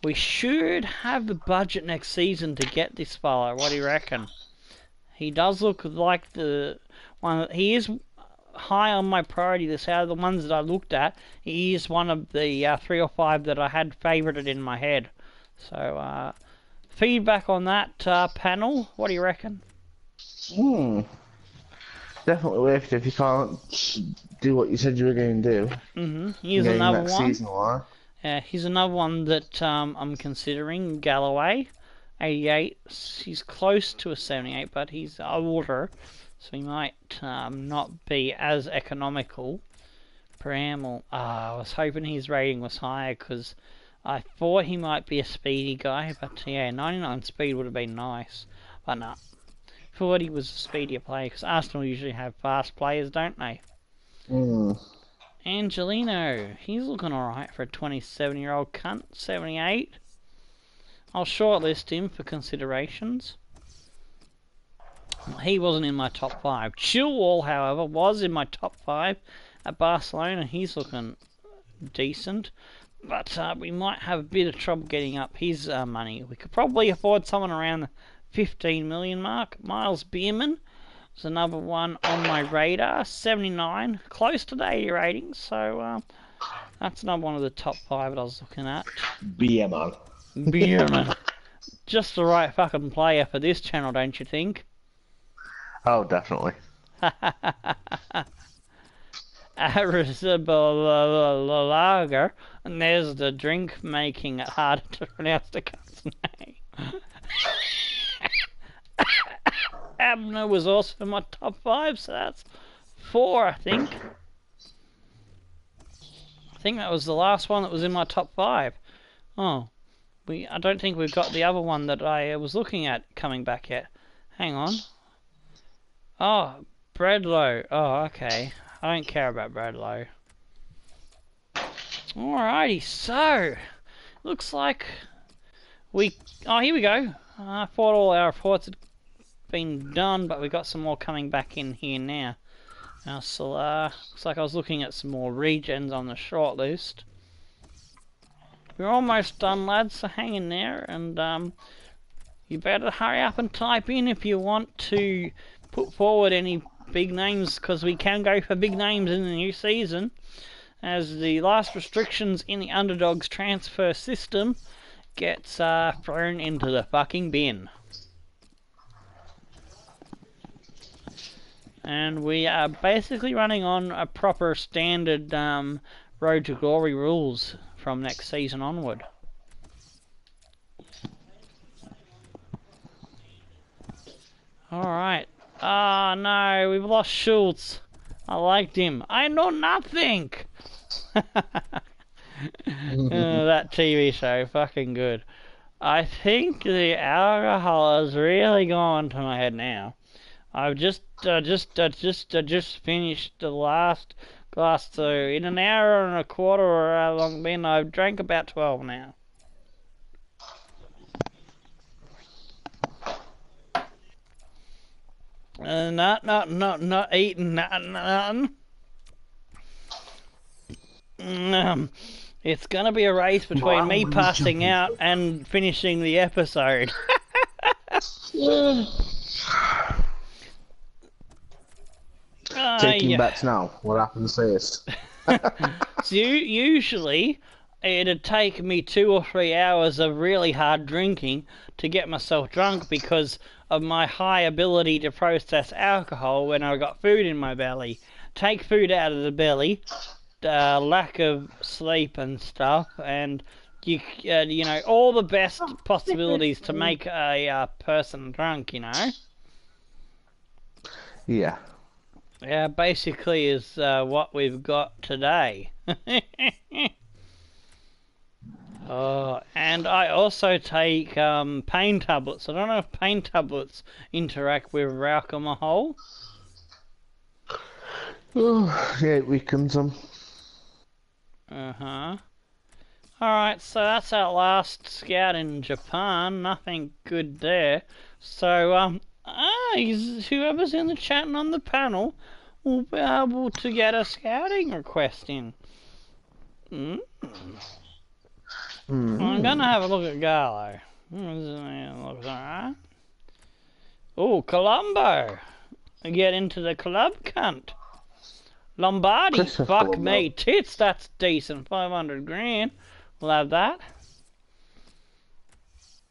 we should have the budget next season to get this fella. What do you reckon? He does look like the one. He is high on my priority list out of the ones that I looked at. He is one of the 3 or 5 that I had favorited in my head. So feedback on that panel. What do you reckon? Definitely worth it if you can't do what you said you were going to do. Here's another one. Season Here's another one that I'm considering. Galloway, 88. He's close to a 78, but he's older, so he might not be as economical per ammo. I was hoping his rating was higher because I thought he might be a speedy guy, but yeah, 99 speed would have been nice. But no. Thought he was a speedier player because Arsenal usually have fast players, don't they? Angelino, he's looking alright for a 27-year-old cunt. 78. I'll shortlist him for considerations. He wasn't in my top 5. Chilwell, however, was in my top 5 at Barcelona. He's looking decent, but we might have a bit of trouble getting up his money. We could probably afford someone around the 15 million mark. Miles Bierman is another one on my radar. 79, close to the 80 rating, so that's another one of the top 5 that I was looking at. Bierman. Just the right fucking player for this channel, don't you think? Oh, definitely. Lager, and there's the drink making it harder to pronounce the guy's name. Abner was also in my top 5, so that's 4, I think. I think that was the last one that was in my top 5. Oh, I don't think we've got the other one that I was looking at coming back yet. Hang on. Oh, Bradlow. Oh, okay. I don't care about Bradlow. Alrighty, so looks like oh, here we go. I thought all our reports had been done, but we got some more coming back in here now. So looks like I was looking at some more regens on the shortlist. We're almost done, lads, so hang in there, and you better hurry up and type in if you want to put forward any big names, because we can go for big names in the new season, as the last restrictions in the Underdogs transfer system gets thrown into the fucking bin. And we are basically running on a proper standard Road to Glory rules from next season onward. Alright. Ah, no, we've lost Schultz. I liked him. I know nothing! That TV show, fucking good. I think the alcohol has really gone to my head now. I've just finished the last glass, so in an hour and a quarter or how long been, I've drank about 12 now. Not eating nothing. It's gonna be a race between me passing out and finishing the episode. Taking bets now. What happens first? So usually, it'd take me 2 or 3 hours of really hard drinking to get myself drunk because of my high ability to process alcohol when I got food in my belly. Take food out of the belly, lack of sleep and stuff, and you know, all the best possibilities to make a person drunk, you know. Yeah. Yeah, basically is what we've got today. Oh, and I also take pain tablets. I don't know if pain tablets interact with alcohol. Oh, yeah, it weakens them. Alright, so that's our last scout in Japan. Nothing good there. So, whoever's in the chat and on the panel will be able to get a scouting request in. I'm gonna have a look at Garlo. Looks alright. Oh, Colombo! Get into the club, cunt. Lombardi, fuck me, tits, that's decent. 500 grand. We'll have that.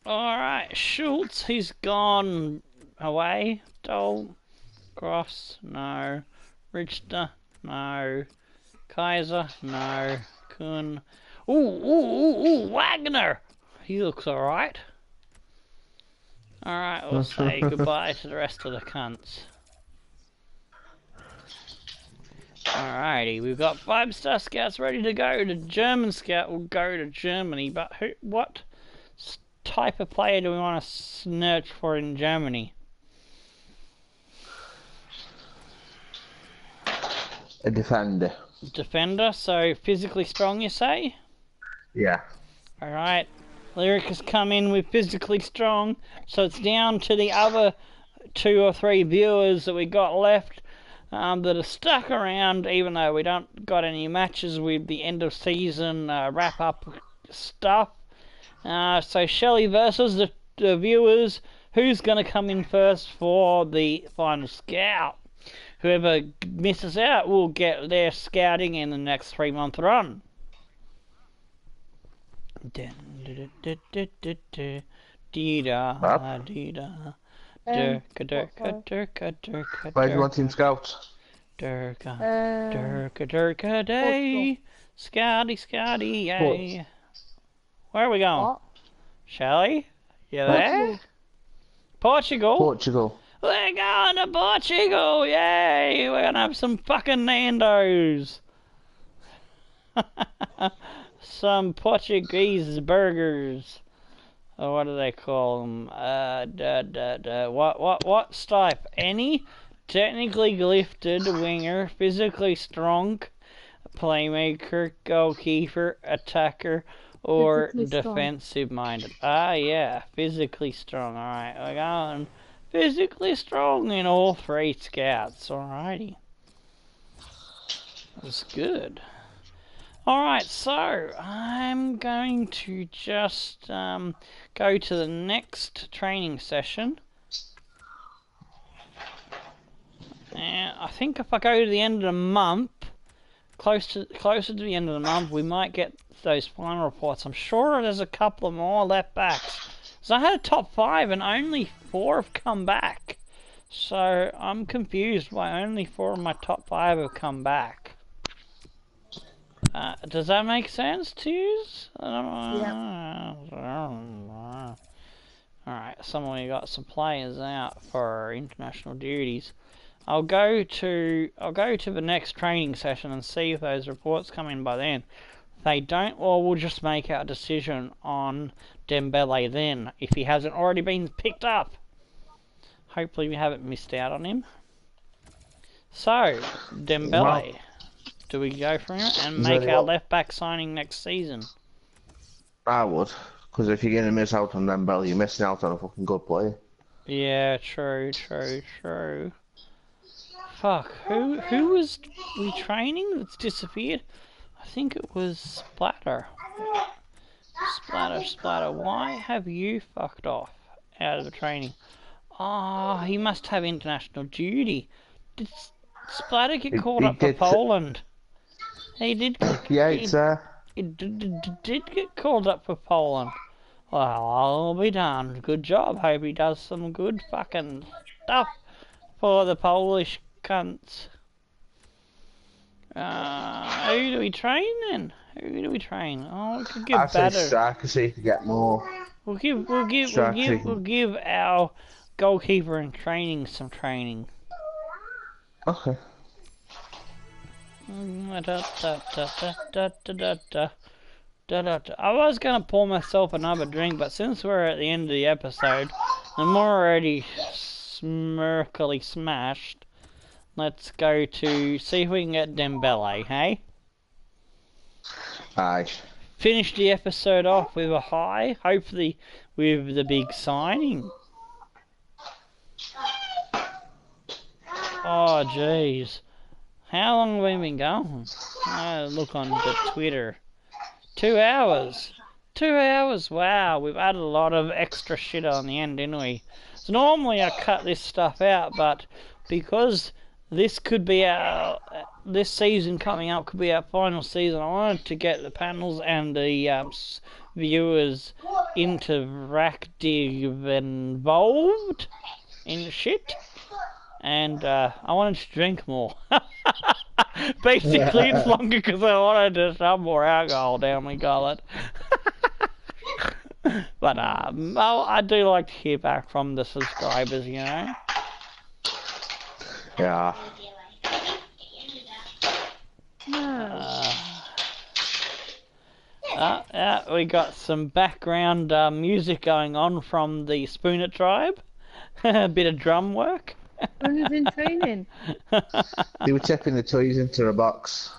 Alright, Schultz, he's gone away. Dole, Gross, no. Richter, no. Kaiser, no. Kuhn. Ooh, Wagner! He looks alright. Alright, we'll say goodbye to the rest of the cunts. Alrighty, we've got 5-star scouts ready to go. The German scout will go to Germany, but what type of player do we want to search for in Germany? A defender. Defender, so physically strong, you say? Yeah. Alright, Lyric has come in with physically strong, so it's down to the other 2 or 3 viewers that we got left that are stuck around, even though we don't got any matches with the end of season wrap-up stuff. So Shelley versus the viewers, who's going to come in first for the final scout? Whoever misses out will get their scouting in the next 3-month run. Where do you want Team Scouts? Durka day, Scouty, yay. Where are we going? What? Shelley? You there? Portugal? Portugal. We're going to Portugal, yay! We're gonna have some fucking Nando's. Some Portuguese burgers. Or what do they call them? What type? Any technically gifted winger, physically strong, playmaker, goalkeeper, attacker, or defensive minded. Ah, yeah, physically strong. Alright, we're going physically strong in all 3 scouts. Alrighty. That's good. Alright, so I'm going to just go to the next training session. And I think if I go to the end of the month, closer to the end of the month, we might get those final reports. I'm sure there's a couple of more left backs. So I had a top 5 and only 4 have come back. So I'm confused why only 4 of my top 5 have come back. Does that make sense to you? Yeah. Alright, we got some players out for international duties. I'll go to the next training session and see if those reports come in by then. If they don't, well, we'll just make our decision on Dembele then, if he hasn't already been picked up. Hopefully we haven't missed out on him. So, Dembele. Do we go for him and make our left back signing next season? I would, because if you're going to miss out on Dembele, you're missing out on a fucking good player. Yeah, true. Fuck, who was we training that's disappeared? I think it was Splatter. Splatter, why have you fucked off out of the training? Ah, he must have international duty. Did Splatter get called He up for did. Poland? He did. Yeah, He, it's he did get called up for Poland. Well, I'll be damned. Good job. Hope he does some good fucking stuff for the Polish cunts. Who do we train then? Who do we train? Oh, we could give I say better. striker so you can get more. We'll give our goalkeeper in training some training. Okay. I was gonna pour myself another drink, but since we're at the end of the episode, I'm already smirkily smashed. Let's go to see if we can get Dembele, hey? Aye. Finish the episode off with a high, hopefully with the big signing. Oh, jeez. How long have we been going? Look on the Twitter. 2 hours. 2 hours, wow. We've added a lot of extra shit on the end, didn't we? So normally I cut this stuff out, but because this could be this season coming up could be our final season, I wanted to get the panels and the viewers interactive involved in shit. And I wanted to drink more. Basically, it's longer because I wanted to shove more alcohol down my gullet. But I do like to hear back from the subscribers, you know. Yeah. We got some background music going on from the Spooner tribe. A bit of drum work. Who's in training? They were tipping the toys into a box.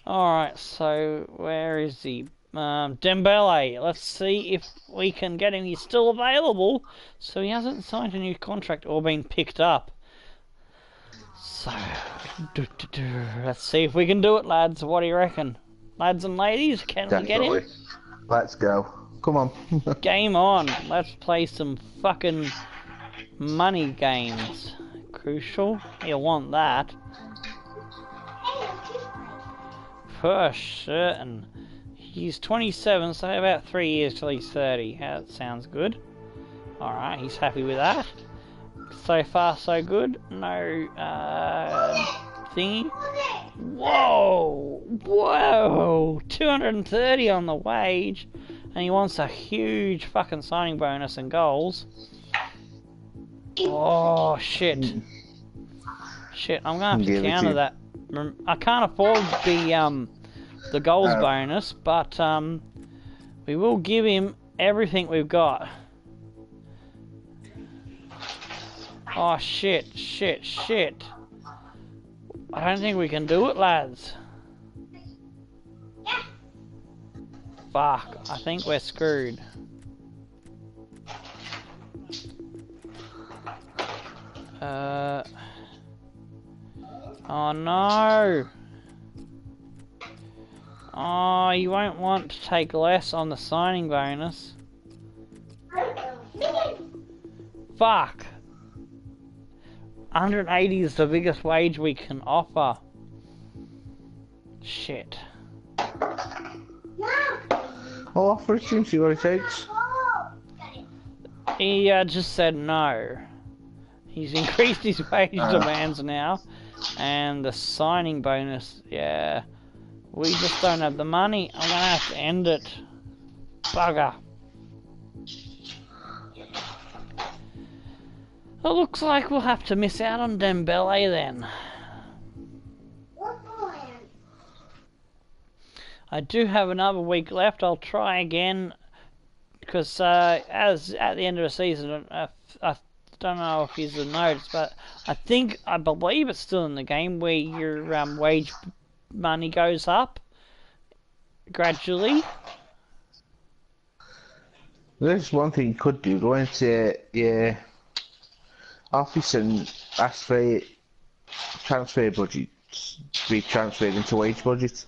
Alright, so where is he? Dembele. Let's see if we can get him. He's still available, so he hasn't signed a new contract or been picked up. So, let's see if we can do it, lads. What do you reckon? Lads and ladies, can we get him? Let's go. Come on. Game on. Let's play some fucking money games. Crucial. You'll want that. For certain. He's 27, so about 3 years till he's 30. That sounds good. Alright, he's happy with that. So far, so good. No, thingy. Whoa! Whoa! 230 on the wage. And he wants a huge fucking signing bonus and goals. Oh, shit. Shit, I'm gonna have to counter that. I can't afford the goals bonus, but we will give him everything we've got. Oh, shit. I don't think we can do it, lads. Fuck, I think we're screwed. Oh no! Oh, you won't want to take less on the signing bonus. Fuck! 180 is the biggest wage we can offer. Shit. I'll offer it to him, see what it takes. He just said no. He's increased his wage demands now. And the signing bonus, yeah. We just don't have the money. I'm gonna have to end it. Bugger. It looks like we'll have to miss out on Dembele then. I do have another week left. I'll try again because as at the end of the season, I don't know if he's noticed, but I believe it's still in the game where your wage money goes up gradually. There's one thing you could do. Go into your office and ask for transfer budget to be transferred into wage budget.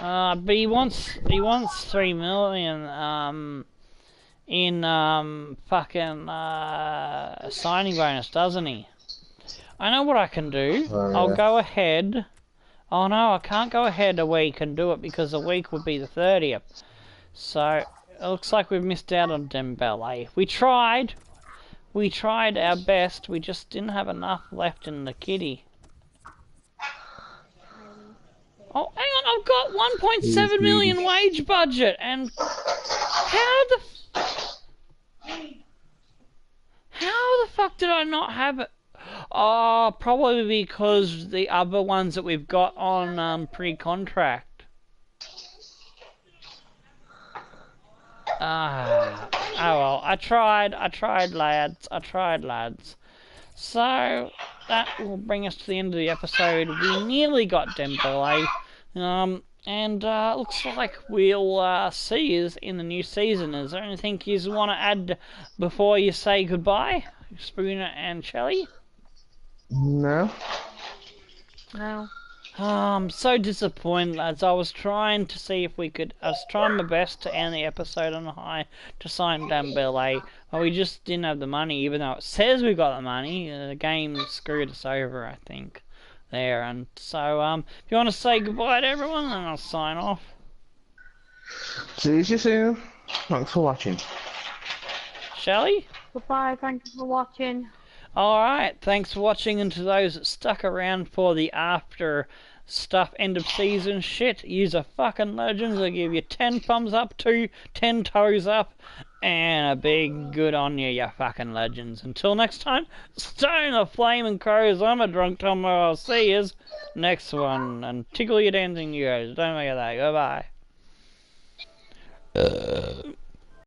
But he wants 3 million in fucking signing bonus, doesn't he? I know what I can do. Oh, I'll yeah. go ahead. Oh no, I can't go ahead a week and do it because a week would be the 30th. So it looks like we've missed out on Dembele. We tried our best. We just didn't have enough left in the kitty. Oh, hang on, I've got 1.7 million wage budget, and how the fuck did I not have it? Oh, probably because the other ones that we've got on pre-contract. Oh well, I tried, lads. So that will bring us to the end of the episode. We nearly got Dembele, and looks like we'll see you in the new season. Is there anything you want to add before you say goodbye, Spooner and Shelley? No. No. Oh, I'm so disappointed, lads. I was trying to see if we could. I was trying my best to end the episode on a high to sign Dembele, but we just didn't have the money. Even though it says we got the money, the game screwed us over, I think. There, and so if you want to say goodbye to everyone, then I'll sign off. See you soon. Thanks for watching. Shelley? Goodbye, thank you for watching. Alright, thanks for watching, and to those that stuck around for the after stuff end of season shit, use a fucking legends. I'll give you 10 thumbs up, 10 toes up, and a big good on you, you fucking legends. Until next time, stone the flaming crows. I'm a drunk Tom. I'll see yous next one, and tickle your dancing ears. Don't forget that. Goodbye.